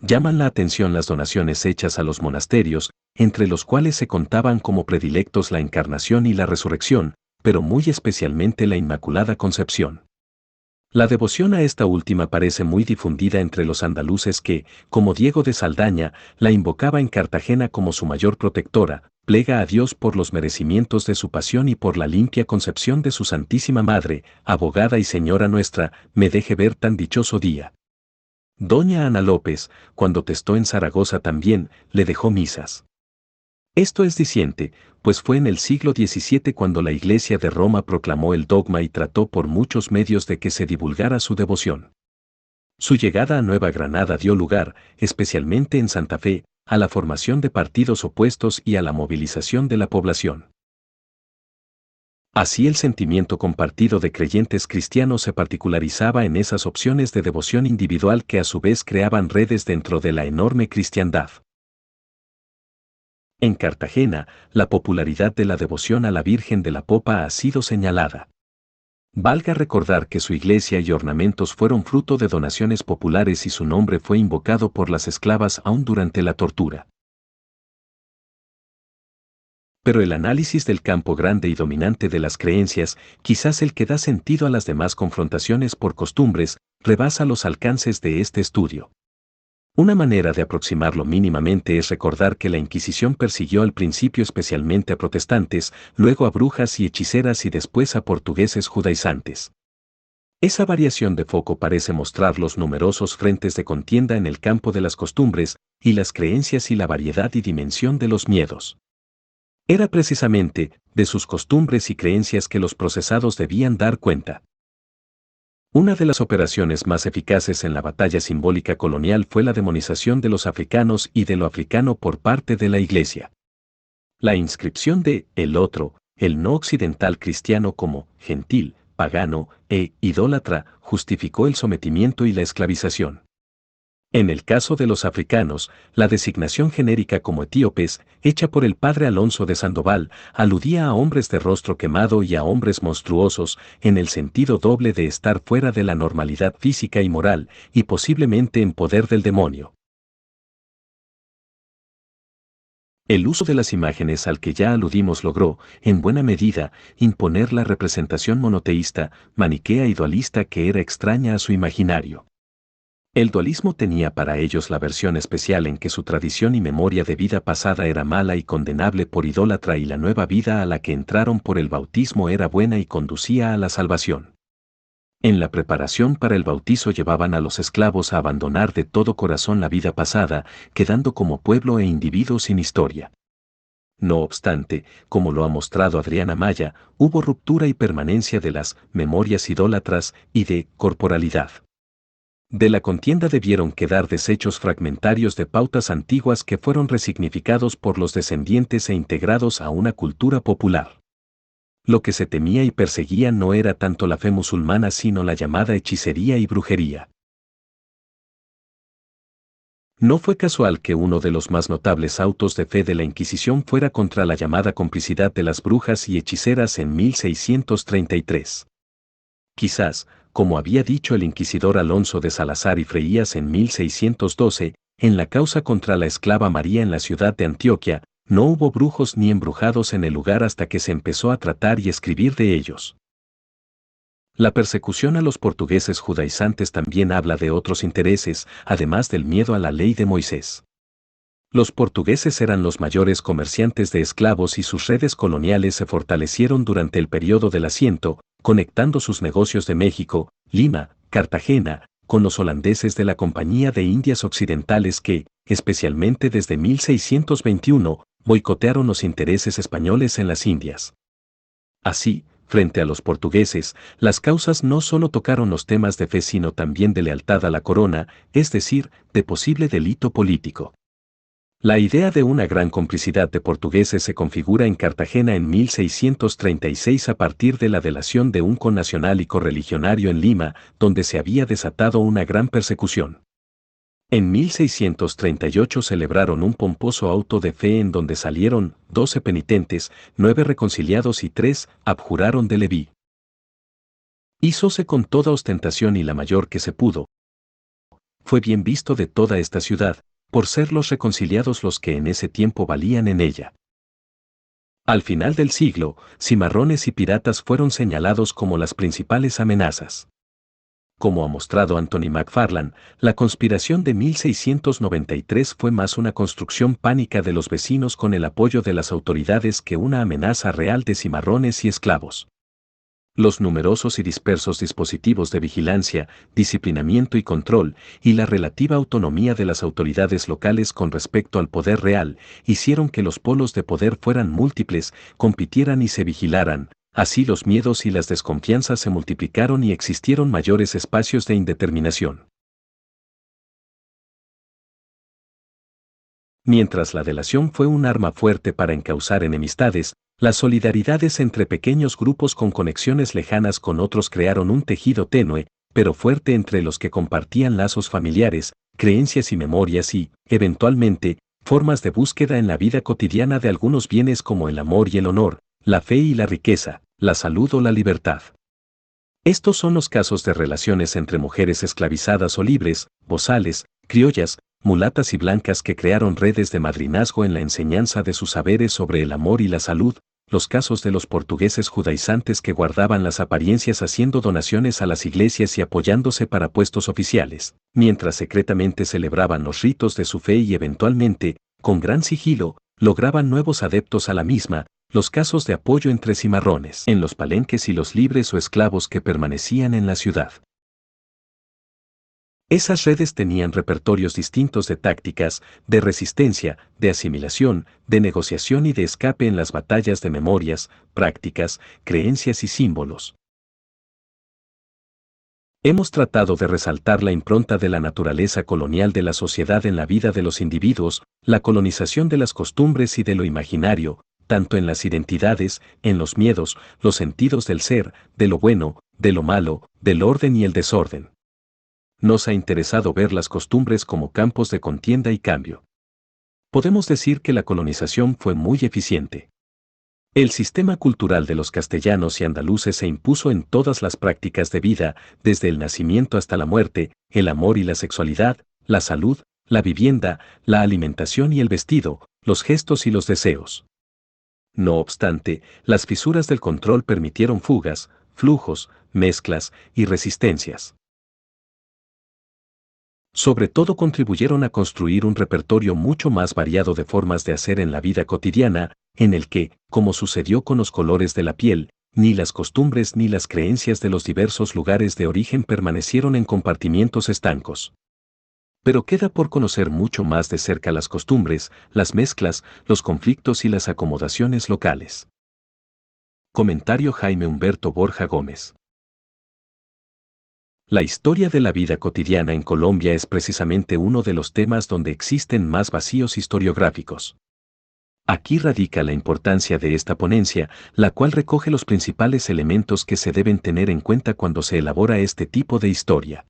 Speaker 1: Llaman la atención las donaciones hechas a los monasterios, entre los cuales se contaban como predilectos la Encarnación y la Resurrección, pero muy especialmente la Inmaculada Concepción. La devoción a esta última parece muy difundida entre los andaluces que, como Diego de Saldaña, la invocaba en Cartagena como su mayor protectora, plega a Dios por los merecimientos de su pasión y por la limpia concepción de su Santísima Madre, abogada y Señora nuestra, me deje ver tan dichoso día. Doña Ana López, cuando testó en Zaragoza también, le dejó misas. Esto es diciente, pues fue en el siglo XVII cuando la Iglesia de Roma proclamó el dogma y trató por muchos medios de que se divulgara su devoción. Su llegada a Nueva Granada dio lugar, especialmente en Santa Fe, a la formación de partidos opuestos y a la movilización de la población. Así el sentimiento compartido de creyentes cristianos se particularizaba en esas opciones de devoción individual que a su vez creaban redes dentro de la enorme cristiandad. En Cartagena, la popularidad de la devoción a la Virgen de la Popa ha sido señalada. Valga recordar que su iglesia y ornamentos fueron fruto de donaciones populares y su nombre fue invocado por las esclavas aún durante la tortura. Pero el análisis del campo grande y dominante de las creencias, quizás el que da sentido a las demás confrontaciones por costumbres, rebasa los alcances de este estudio. Una manera de aproximarlo mínimamente es recordar que la Inquisición persiguió al principio especialmente a protestantes, luego a brujas y hechiceras y después a portugueses judaizantes. Esa variación de foco parece mostrar los numerosos frentes de contienda en el campo de las costumbres y las creencias y la variedad y dimensión de los miedos. Era precisamente de sus costumbres y creencias que los procesados debían dar cuenta. Una de las operaciones más eficaces en la batalla simbólica colonial fue la demonización de los africanos y de lo africano por parte de la Iglesia. La inscripción de el otro, el no occidental cristiano como gentil, pagano e idólatra, justificó el sometimiento y la esclavización. En el caso de los africanos, la designación genérica como etíopes, hecha por el padre Alonso de Sandoval, aludía a hombres de rostro quemado y a hombres monstruosos, en el sentido doble de estar fuera de la normalidad física y moral, y posiblemente en poder del demonio. El uso de las imágenes al que ya aludimos logró, en buena medida, imponer la representación monoteísta, maniquea y dualista que era extraña a su imaginario. El dualismo tenía para ellos la versión especial en que su tradición y memoria de vida pasada era mala y condenable por idólatra y la nueva vida a la que entraron por el bautismo era buena y conducía a la salvación. En la preparación para el bautizo llevaban a los esclavos a abandonar de todo corazón la vida pasada, quedando como pueblo e individuo sin historia. No obstante, como lo ha mostrado Adriana Maya, hubo ruptura y permanencia de las memorias idólatras y de corporalidad. De la contienda debieron quedar desechos fragmentarios de pautas antiguas que fueron resignificados por los descendientes e integrados a una cultura popular. Lo que se temía y perseguía no era tanto la fe musulmana sino la llamada hechicería y brujería. No fue casual que uno de los más notables autos de fe de la Inquisición fuera contra la llamada complicidad de las brujas y hechiceras en 1633. Quizás, como había dicho el inquisidor Alonso de Salazar y Freías en 1612, en la causa contra la esclava María en la ciudad de Antioquia, no hubo brujos ni embrujados en el lugar hasta que se empezó a tratar y escribir de ellos. La persecución a los portugueses judaizantes también habla de otros intereses, además del miedo a la ley de Moisés. Los portugueses eran los mayores comerciantes de esclavos y sus redes coloniales se fortalecieron durante el periodo del Asiento, conectando sus negocios de México, Lima, Cartagena, con los holandeses de la Compañía de Indias Occidentales que, especialmente desde 1621, boicotearon los intereses españoles en las Indias. Así, frente a los portugueses, las causas no solo tocaron los temas de fe sino también de lealtad a la corona, es decir, de posible delito político. La idea de una gran complicidad de portugueses se configura en Cartagena en 1636 a partir de la delación de un connacional y correligionario en Lima, donde se había desatado una gran persecución. En 1638 celebraron un pomposo auto de fe en donde salieron 12 penitentes, 9 reconciliados y 3 abjuraron de Leví. Hízose con toda ostentación y la mayor que se pudo. Fue bien visto de toda esta ciudad, por ser los reconciliados los que en ese tiempo valían en ella. Al final del siglo, cimarrones y piratas fueron señalados como las principales amenazas. Como ha mostrado Anthony McFarlane, la conspiración de 1693 fue más una construcción pánica de los vecinos con el apoyo de las autoridades que una amenaza real de cimarrones y esclavos. Los numerosos y dispersos dispositivos de vigilancia, disciplinamiento y control, y la relativa autonomía de las autoridades locales con respecto al poder real, hicieron que los polos de poder fueran múltiples, compitieran y se vigilaran. Así los miedos y las desconfianzas se multiplicaron y existieron mayores espacios de indeterminación. Mientras la delación fue un arma fuerte para encauzar enemistades, las solidaridades entre pequeños grupos con conexiones lejanas con otros crearon un tejido tenue, pero fuerte entre los que compartían lazos familiares, creencias y memorias y, eventualmente, formas de búsqueda en la vida cotidiana de algunos bienes como el amor y el honor, la fe y la riqueza, la salud o la libertad. Estos son los casos de relaciones entre mujeres esclavizadas o libres, bozales, criollas, mulatas y blancas que crearon redes de madrinazgo en la enseñanza de sus saberes sobre el amor y la salud, los casos de los portugueses judaizantes que guardaban las apariencias haciendo donaciones a las iglesias y apoyándose para puestos oficiales, mientras secretamente celebraban los ritos de su fe y eventualmente, con gran sigilo, lograban nuevos adeptos a la misma, los casos de apoyo entre cimarrones en los palenques y los libres o esclavos que permanecían en la ciudad. Esas redes tenían repertorios distintos de tácticas, de resistencia, de asimilación, de negociación y de escape en las batallas de memorias, prácticas, creencias y símbolos. Hemos tratado de resaltar la impronta de la naturaleza colonial de la sociedad en la vida de los individuos, la colonización de las costumbres y de lo imaginario, tanto en las identidades, en los miedos, los sentidos del ser, de lo bueno, de lo malo, del orden y el desorden. Nos ha interesado ver las costumbres como campos de contienda y cambio. Podemos decir que la colonización fue muy eficiente. El sistema cultural de los castellanos y andaluces se impuso en todas las prácticas de vida, desde el nacimiento hasta la muerte, el amor y la sexualidad, la salud, la vivienda, la alimentación y el vestido, los gestos y los deseos. No obstante, las fisuras del control permitieron fugas, flujos, mezclas y resistencias. Sobre todo contribuyeron a construir un repertorio mucho más variado de formas de hacer en la vida cotidiana, en el que, como sucedió con los colores de la piel, ni las costumbres ni las creencias de los diversos lugares de origen permanecieron en compartimientos estancos. Pero queda por conocer mucho más de cerca las costumbres, las mezclas, los conflictos y las acomodaciones locales. Comentario Jaime Humberto Borja Gómez. La historia de la vida cotidiana en Colombia es precisamente uno de los temas donde existen más vacíos historiográficos. Aquí radica la importancia de esta ponencia, la cual recoge los principales elementos que se deben tener en cuenta cuando se elabora este tipo de historia.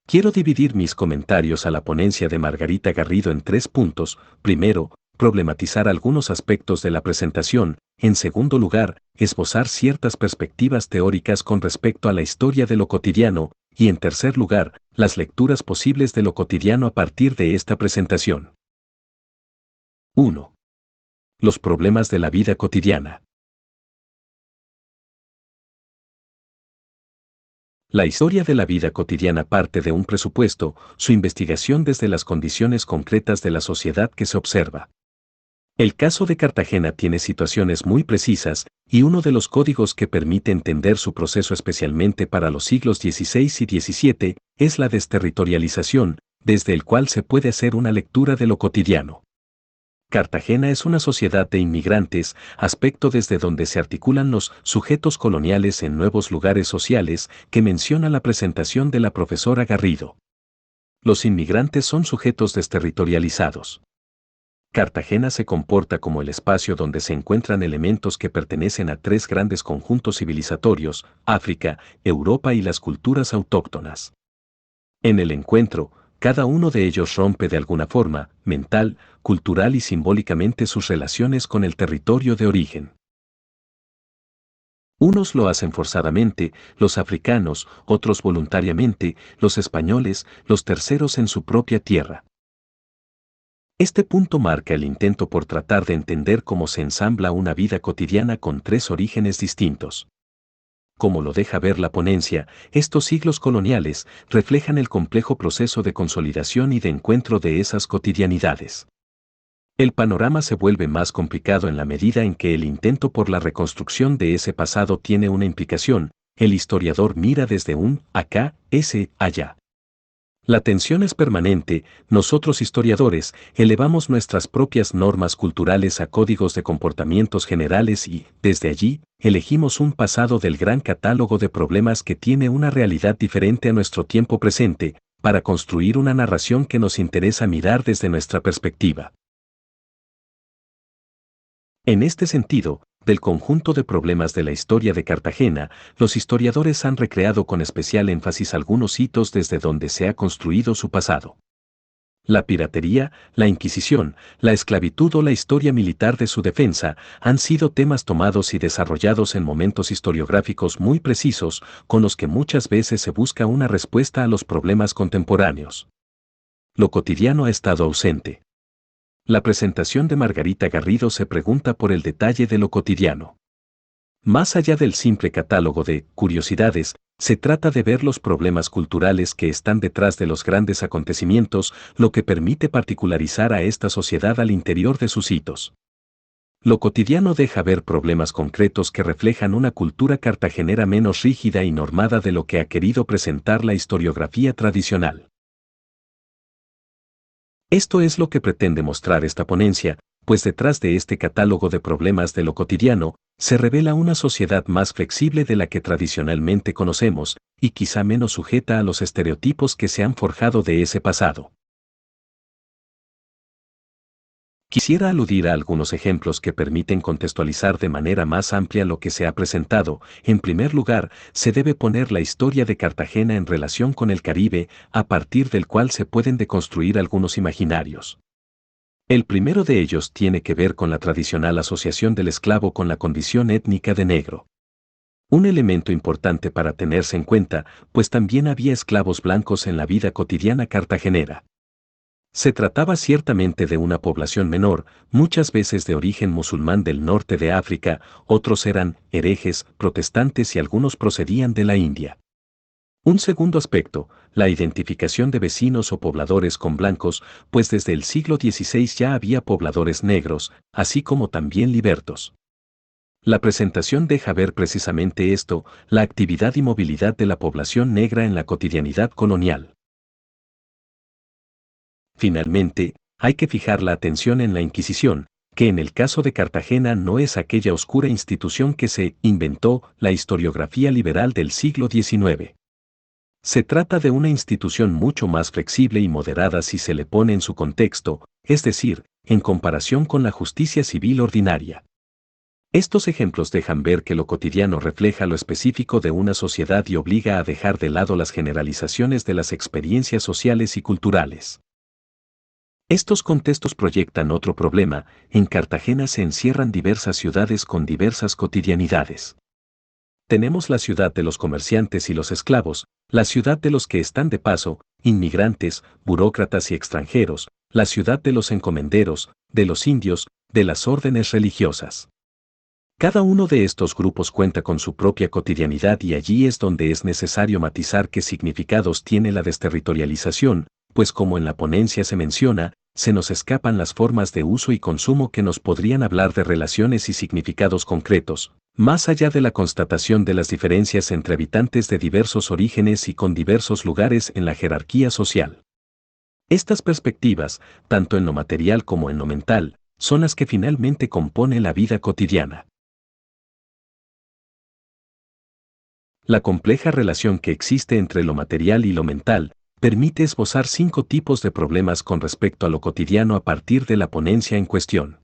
Speaker 1: Quiero dividir mis comentarios a la ponencia de Margarita Garrido en 3 puntos. Primero, problematizar algunos aspectos de la presentación. En segundo lugar, esbozar ciertas perspectivas teóricas con respecto a la historia de lo cotidiano. Y en tercer lugar, las lecturas posibles de lo cotidiano a partir de esta presentación. 1. Los problemas de la vida cotidiana. La historia de la vida cotidiana parte de un presupuesto, su investigación desde las condiciones concretas de la sociedad que se observa. El caso de Cartagena tiene situaciones muy precisas, y uno de los códigos que permite entender su proceso especialmente para los siglos XVI y XVII, es la desterritorialización, desde el cual se puede hacer una lectura de lo cotidiano. Cartagena es una sociedad de inmigrantes, aspecto desde donde se articulan los sujetos coloniales en nuevos lugares sociales, que menciona la presentación de la profesora Garrido. Los inmigrantes son sujetos desterritorializados. Cartagena se comporta como el espacio donde se encuentran elementos que pertenecen a 3 grandes conjuntos civilizatorios: África, Europa y las culturas autóctonas. En el encuentro, cada uno de ellos rompe de alguna forma, mental, cultural y simbólicamente sus relaciones con el territorio de origen. Unos lo hacen forzadamente, los africanos, otros voluntariamente, los españoles, los terceros en su propia tierra. Este punto marca el intento por tratar de entender cómo se ensambla una vida cotidiana con 3 orígenes distintos. Como lo deja ver la ponencia, estos siglos coloniales reflejan el complejo proceso de consolidación y de encuentro de esas cotidianidades. El panorama se vuelve más complicado en la medida en que el intento por la reconstrucción de ese pasado tiene una implicación. El historiador mira desde un acá, ese allá. La tensión es permanente. Nosotros historiadores elevamos nuestras propias normas culturales a códigos de comportamientos generales y, desde allí, elegimos un pasado del gran catálogo de problemas que tiene una realidad diferente a nuestro tiempo presente, para construir una narración que nos interesa mirar desde nuestra perspectiva. En este sentido, del conjunto de problemas de la historia de Cartagena, los historiadores han recreado con especial énfasis algunos hitos desde donde se ha construido su pasado. La piratería, la Inquisición, la esclavitud o la historia militar de su defensa han sido temas tomados y desarrollados en momentos historiográficos muy precisos, con los que muchas veces se busca una respuesta a los problemas contemporáneos. Lo cotidiano ha estado ausente. La presentación de Margarita Garrido se pregunta por el detalle de lo cotidiano. Más allá del simple catálogo de curiosidades, se trata de ver los problemas culturales que están detrás de los grandes acontecimientos, lo que permite particularizar a esta sociedad al interior de sus hitos. Lo cotidiano deja ver problemas concretos que reflejan una cultura cartagenera menos rígida y normada de lo que ha querido presentar la historiografía tradicional. Esto es lo que pretende mostrar esta ponencia, pues detrás de este catálogo de problemas de lo cotidiano, se revela una sociedad más flexible de la que tradicionalmente conocemos, y quizá menos sujeta a los estereotipos que se han forjado de ese pasado. Quisiera aludir a algunos ejemplos que permiten contextualizar de manera más amplia lo que se ha presentado. En primer lugar, se debe poner la historia de Cartagena en relación con el Caribe, a partir del cual se pueden deconstruir algunos imaginarios. El primero de ellos tiene que ver con la tradicional asociación del esclavo con la condición étnica de negro. Un elemento importante para tenerse en cuenta, pues también había esclavos blancos en la vida cotidiana cartagenera. Se trataba ciertamente de una población menor, muchas veces de origen musulmán del norte de África, otros eran herejes, protestantes y algunos procedían de la India. Un segundo aspecto, la identificación de vecinos o pobladores con blancos, pues desde el siglo XVI ya había pobladores negros, así como también libertos. La presentación deja ver precisamente esto, la actividad y movilidad de la población negra en la cotidianidad colonial. Finalmente, hay que fijar la atención en la Inquisición, que en el caso de Cartagena no es aquella oscura institución que se inventó la historiografía liberal del siglo XIX. Se trata de una institución mucho más flexible y moderada si se le pone en su contexto, es decir, en comparación con la justicia civil ordinaria. Estos ejemplos dejan ver que lo cotidiano refleja lo específico de una sociedad y obliga a dejar de lado las generalizaciones de las experiencias sociales y culturales. Estos contextos proyectan otro problema: en Cartagena se encierran diversas ciudades con diversas cotidianidades. Tenemos la ciudad de los comerciantes y los esclavos, la ciudad de los que están de paso, inmigrantes, burócratas y extranjeros, la ciudad de los encomenderos, de los indios, de las órdenes religiosas. Cada uno de estos grupos cuenta con su propia cotidianidad y allí es donde es necesario matizar qué significados tiene la desterritorialización, pues como en la ponencia se menciona, se nos escapan las formas de uso y consumo que nos podrían hablar de relaciones y significados concretos, más allá de la constatación de las diferencias entre habitantes de diversos orígenes y con diversos lugares en la jerarquía social. Estas perspectivas, tanto en lo material como en lo mental, son las que finalmente componen la vida cotidiana. La compleja relación que existe entre lo material y lo mental permite esbozar 5 tipos de problemas con respecto a lo cotidiano a partir de la ponencia en cuestión.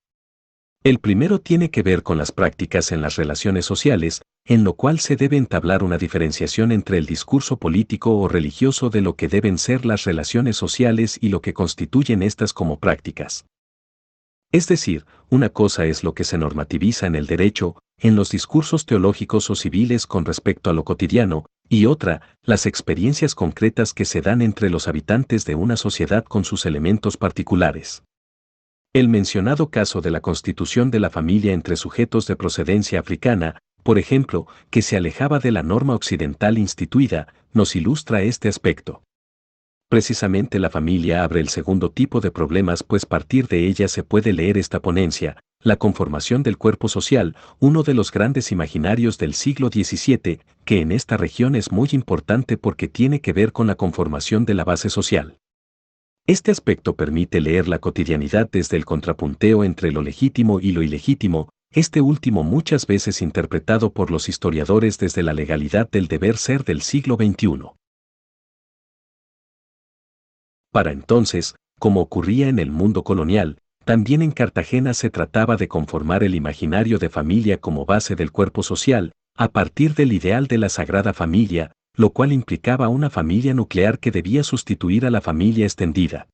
Speaker 1: El primero tiene que ver con las prácticas en las relaciones sociales, en lo cual se debe entablar una diferenciación entre el discurso político o religioso de lo que deben ser las relaciones sociales y lo que constituyen estas como prácticas. Es decir, una cosa es lo que se normativiza en el derecho, en los discursos teológicos o civiles con respecto a lo cotidiano, y otra, las experiencias concretas que se dan entre los habitantes de una sociedad con sus elementos particulares. El mencionado caso de la constitución de la familia entre sujetos de procedencia africana, por ejemplo, que se alejaba de la norma occidental instituida, nos ilustra este aspecto. Precisamente la familia abre el segundo tipo de problemas, pues partir de ella se puede leer esta ponencia, la conformación del cuerpo social, uno de los grandes imaginarios del siglo XVII, que en esta región es muy importante porque tiene que ver con la conformación de la base social. Este aspecto permite leer la cotidianidad desde el contrapunteo entre lo legítimo y lo ilegítimo, este último muchas veces interpretado por los historiadores desde la legalidad del deber ser del siglo XXI. Para entonces, como ocurría en el mundo colonial, también en Cartagena se trataba de conformar el imaginario de familia como base del cuerpo social, a partir del ideal de la Sagrada Familia, lo cual implicaba una familia nuclear que debía sustituir a la familia extendida.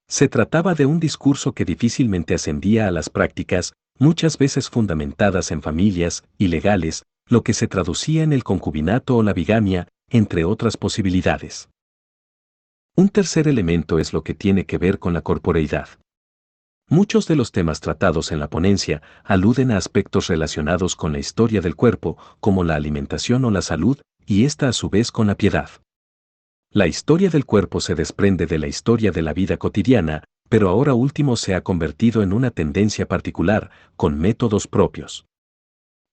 Speaker 1: Se trataba de un discurso que difícilmente ascendía a las prácticas, muchas veces fundamentadas en familias ilegales, lo que se traducía en el concubinato o la bigamia, entre otras posibilidades. Un tercer elemento es lo que tiene que ver con la corporeidad. Muchos de los temas tratados en la ponencia aluden a aspectos relacionados con la historia del cuerpo, como la alimentación o la salud, y esta a su vez con la piedad. La historia del cuerpo se desprende de la historia de la vida cotidiana, pero ahora último se ha convertido en una tendencia particular, con métodos propios.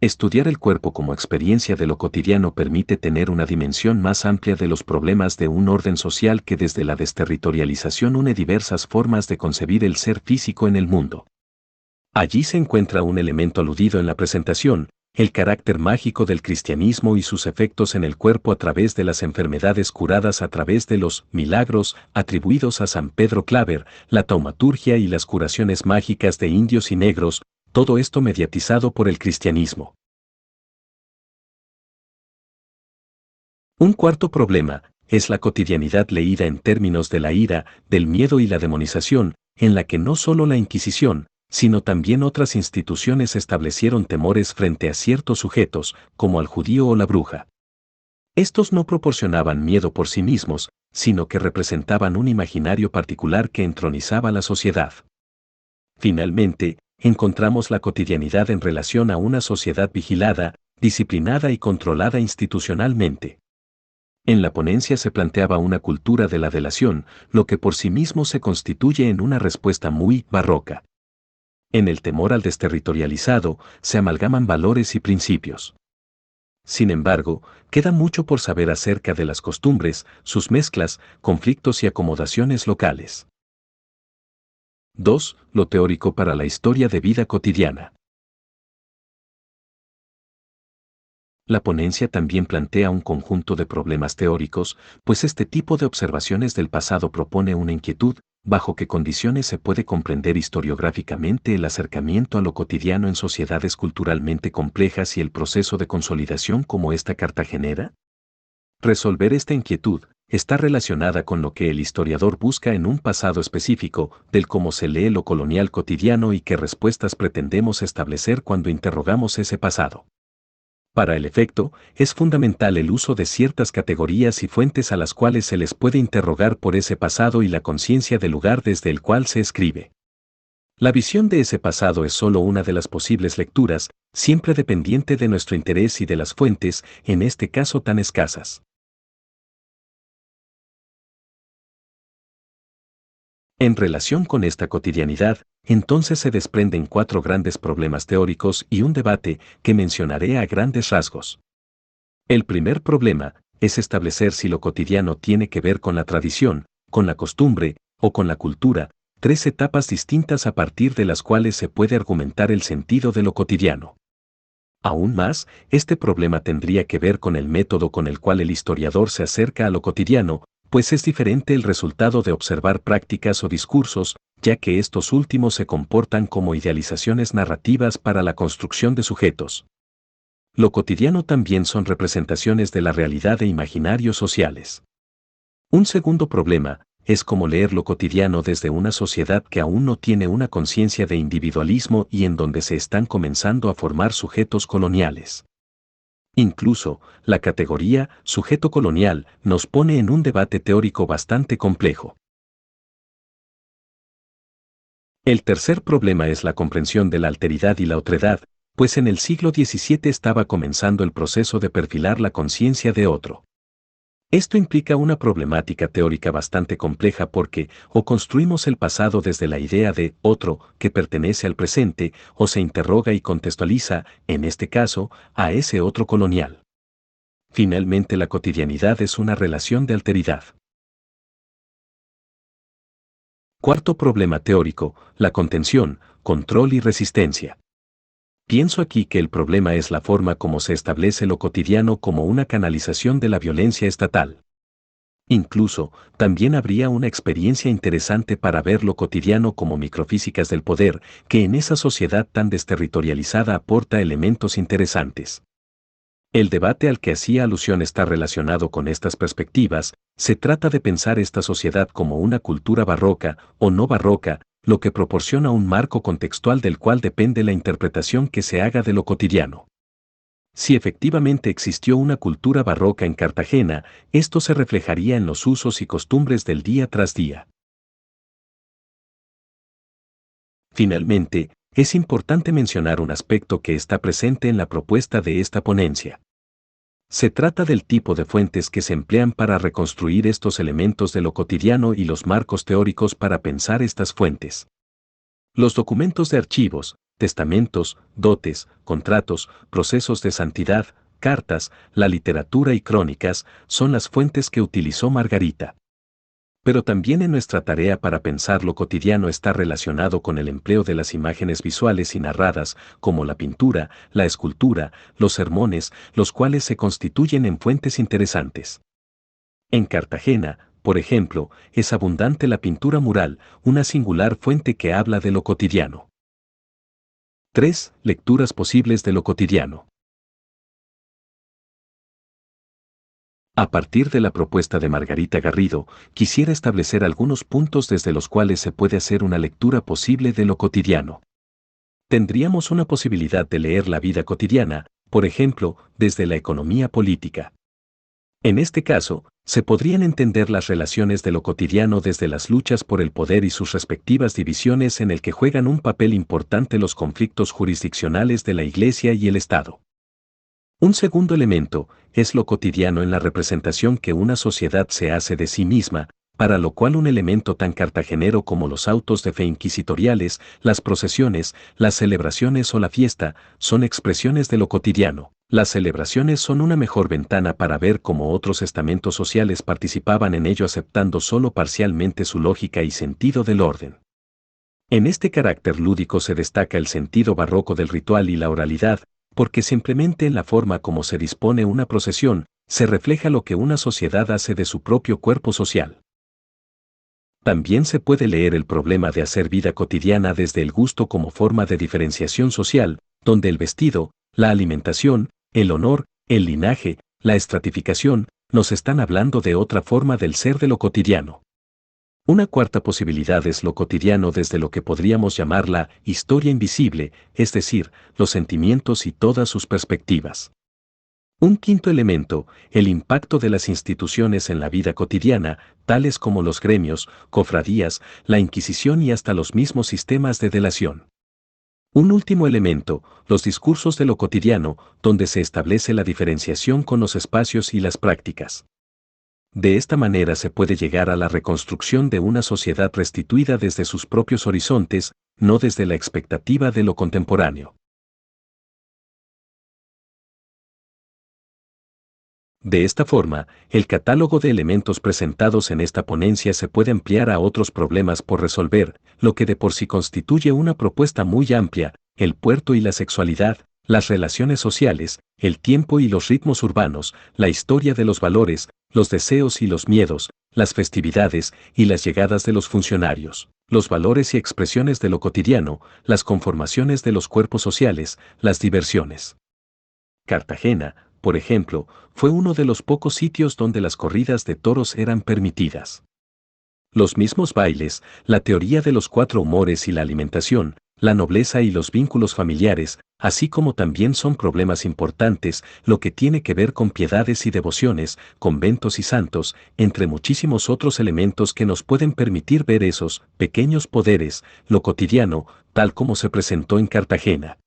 Speaker 1: Estudiar el cuerpo como experiencia de lo cotidiano permite tener una dimensión más amplia de los problemas de un orden social que desde la desterritorialización une diversas formas de concebir el ser físico en el mundo. Allí se encuentra un elemento aludido en la presentación, el carácter mágico del cristianismo y sus efectos en el cuerpo a través de las enfermedades curadas a través de los milagros atribuidos a San Pedro Claver, la taumaturgia y las curaciones mágicas de indios y negros, todo esto mediatizado por el cristianismo. Un cuarto problema es la cotidianidad leída en términos de la ira, del miedo y la demonización, en la que no solo la Inquisición, sino también otras instituciones establecieron temores frente a ciertos sujetos, como al judío o la bruja. Estos no proporcionaban miedo por sí mismos, sino que representaban un imaginario particular que entronizaba la sociedad. Finalmente, encontramos la cotidianidad en relación a una sociedad vigilada, disciplinada y controlada institucionalmente. En la ponencia se planteaba una cultura de la delación, lo que por sí mismo se constituye en una respuesta muy barroca. En el temor al desterritorializado, se amalgaman valores y principios. Sin embargo, queda mucho por saber acerca de las costumbres, sus mezclas, conflictos y acomodaciones locales. 2. Lo teórico para la historia de vida cotidiana. La ponencia también plantea un conjunto de problemas teóricos, pues este tipo de observaciones del pasado propone una inquietud, bajo qué condiciones se puede comprender historiográficamente el acercamiento a lo cotidiano en sociedades culturalmente complejas y el proceso de consolidación como esta cartagenera. Resolver esta inquietud está relacionada con lo que el historiador busca en un pasado específico, del cómo se lee lo colonial cotidiano y qué respuestas pretendemos establecer cuando interrogamos ese pasado. Para el efecto, es fundamental el uso de ciertas categorías y fuentes a las cuales se les puede interrogar por ese pasado y la conciencia del lugar desde el cual se escribe. La visión de ese pasado es solo una de las posibles lecturas, siempre dependiente de nuestro interés y de las fuentes, en este caso tan escasas. En relación con esta cotidianidad, entonces se desprenden 4 grandes problemas teóricos y un debate que mencionaré a grandes rasgos. El primer problema es establecer si lo cotidiano tiene que ver con la tradición, con la costumbre o con la cultura, 3 etapas distintas a partir de las cuales se puede argumentar el sentido de lo cotidiano. Aún más, este problema tendría que ver con el método con el cual el historiador se acerca a lo cotidiano, pues es diferente el resultado de observar prácticas o discursos, ya que estos últimos se comportan como idealizaciones narrativas para la construcción de sujetos. Lo cotidiano también son representaciones de la realidad e imaginarios sociales. Un segundo problema es cómo leer lo cotidiano desde una sociedad que aún no tiene una conciencia de individualismo y en donde se están comenzando a formar sujetos coloniales. Incluso, la categoría sujeto colonial nos pone en un debate teórico bastante complejo. El tercer problema es la comprensión de la alteridad y la otredad, pues en el siglo XVII estaba comenzando el proceso de perfilar la conciencia de otro. Esto implica una problemática teórica bastante compleja porque o construimos el pasado desde la idea de otro que pertenece al presente o se interroga y contextualiza, en este caso, a ese otro colonial. Finalmente la cotidianidad es una relación de alteridad. Cuarto problema teórico, la contención, control y resistencia. Pienso aquí que el problema es la forma como se establece lo cotidiano como una canalización de la violencia estatal. Incluso, también habría una experiencia interesante para ver lo cotidiano como microfísicas del poder, que en esa sociedad tan desterritorializada aporta elementos interesantes. El debate al que hacía alusión está relacionado con estas perspectivas. Se trata de pensar esta sociedad como una cultura barroca o no barroca, lo que proporciona un marco contextual del cual depende la interpretación que se haga de lo cotidiano. Si efectivamente existió una cultura barroca en Cartagena, esto se reflejaría en los usos y costumbres del día tras día. Finalmente, es importante mencionar un aspecto que está presente en la propuesta de esta ponencia. Se trata del tipo de fuentes que se emplean para reconstruir estos elementos de lo cotidiano y los marcos teóricos para pensar estas fuentes. Los documentos de archivos, testamentos, dotes, contratos, procesos de santidad, cartas, la literatura y crónicas son las fuentes que utilizó Margarita. Pero también en nuestra tarea para pensar lo cotidiano está relacionado con el empleo de las imágenes visuales y narradas, como la pintura, la escultura, los sermones, los cuales se constituyen en fuentes interesantes. En Cartagena, por ejemplo, es abundante la pintura mural, una singular fuente que habla de lo cotidiano. 3. Lecturas posibles de lo cotidiano. A partir de la propuesta de Margarita Garrido, quisiera establecer algunos puntos desde los cuales se puede hacer una lectura posible de lo cotidiano. Tendríamos una posibilidad de leer la vida cotidiana, por ejemplo, desde la economía política. En este caso, se podrían entender las relaciones de lo cotidiano desde las luchas por el poder y sus respectivas divisiones en el que juegan un papel importante los conflictos jurisdiccionales de la Iglesia y el Estado. Un segundo elemento es lo cotidiano en la representación que una sociedad se hace de sí misma, para lo cual un elemento tan cartagenero como los autos de fe inquisitoriales, las procesiones, las celebraciones o la fiesta, son expresiones de lo cotidiano. Las celebraciones son una mejor ventana para ver cómo otros estamentos sociales participaban en ello aceptando solo parcialmente su lógica y sentido del orden. En este carácter lúdico se destaca el sentido barroco del ritual y la oralidad, porque simplemente en la forma como se dispone una procesión, se refleja lo que una sociedad hace de su propio cuerpo social. También se puede leer el problema de hacer vida cotidiana desde el gusto como forma de diferenciación social, donde el vestido, la alimentación, el honor, el linaje, la estratificación, nos están hablando de otra forma del ser de lo cotidiano. Una cuarta posibilidad es lo cotidiano desde lo que podríamos llamar la historia invisible, es decir, los sentimientos y todas sus perspectivas. Un quinto elemento, el impacto de las instituciones en la vida cotidiana, tales como los gremios, cofradías, la Inquisición y hasta los mismos sistemas de delación. Un último elemento, los discursos de lo cotidiano, donde se establece la diferenciación con los espacios y las prácticas. De esta manera se puede llegar a la reconstrucción de una sociedad restituida desde sus propios horizontes, no desde la expectativa de lo contemporáneo. De esta forma, el catálogo de elementos presentados en esta ponencia se puede ampliar a otros problemas por resolver, lo que de por sí constituye una propuesta muy amplia: el puerto y la sexualidad, las relaciones sociales, el tiempo y los ritmos urbanos, la historia de los valores, los deseos y los miedos, las festividades y las llegadas de los funcionarios, los valores y expresiones de lo cotidiano, las conformaciones de los cuerpos sociales, las diversiones. Cartagena, por ejemplo, fue uno de los pocos sitios donde las corridas de toros eran permitidas. Los mismos bailes, la teoría de los 4 humores y la alimentación, la nobleza y los vínculos familiares, así como también son problemas importantes lo que tiene que ver con piedades y devociones, conventos y santos, entre muchísimos otros elementos que nos pueden permitir ver esos pequeños poderes, lo cotidiano, tal como se presentó en Cartagena.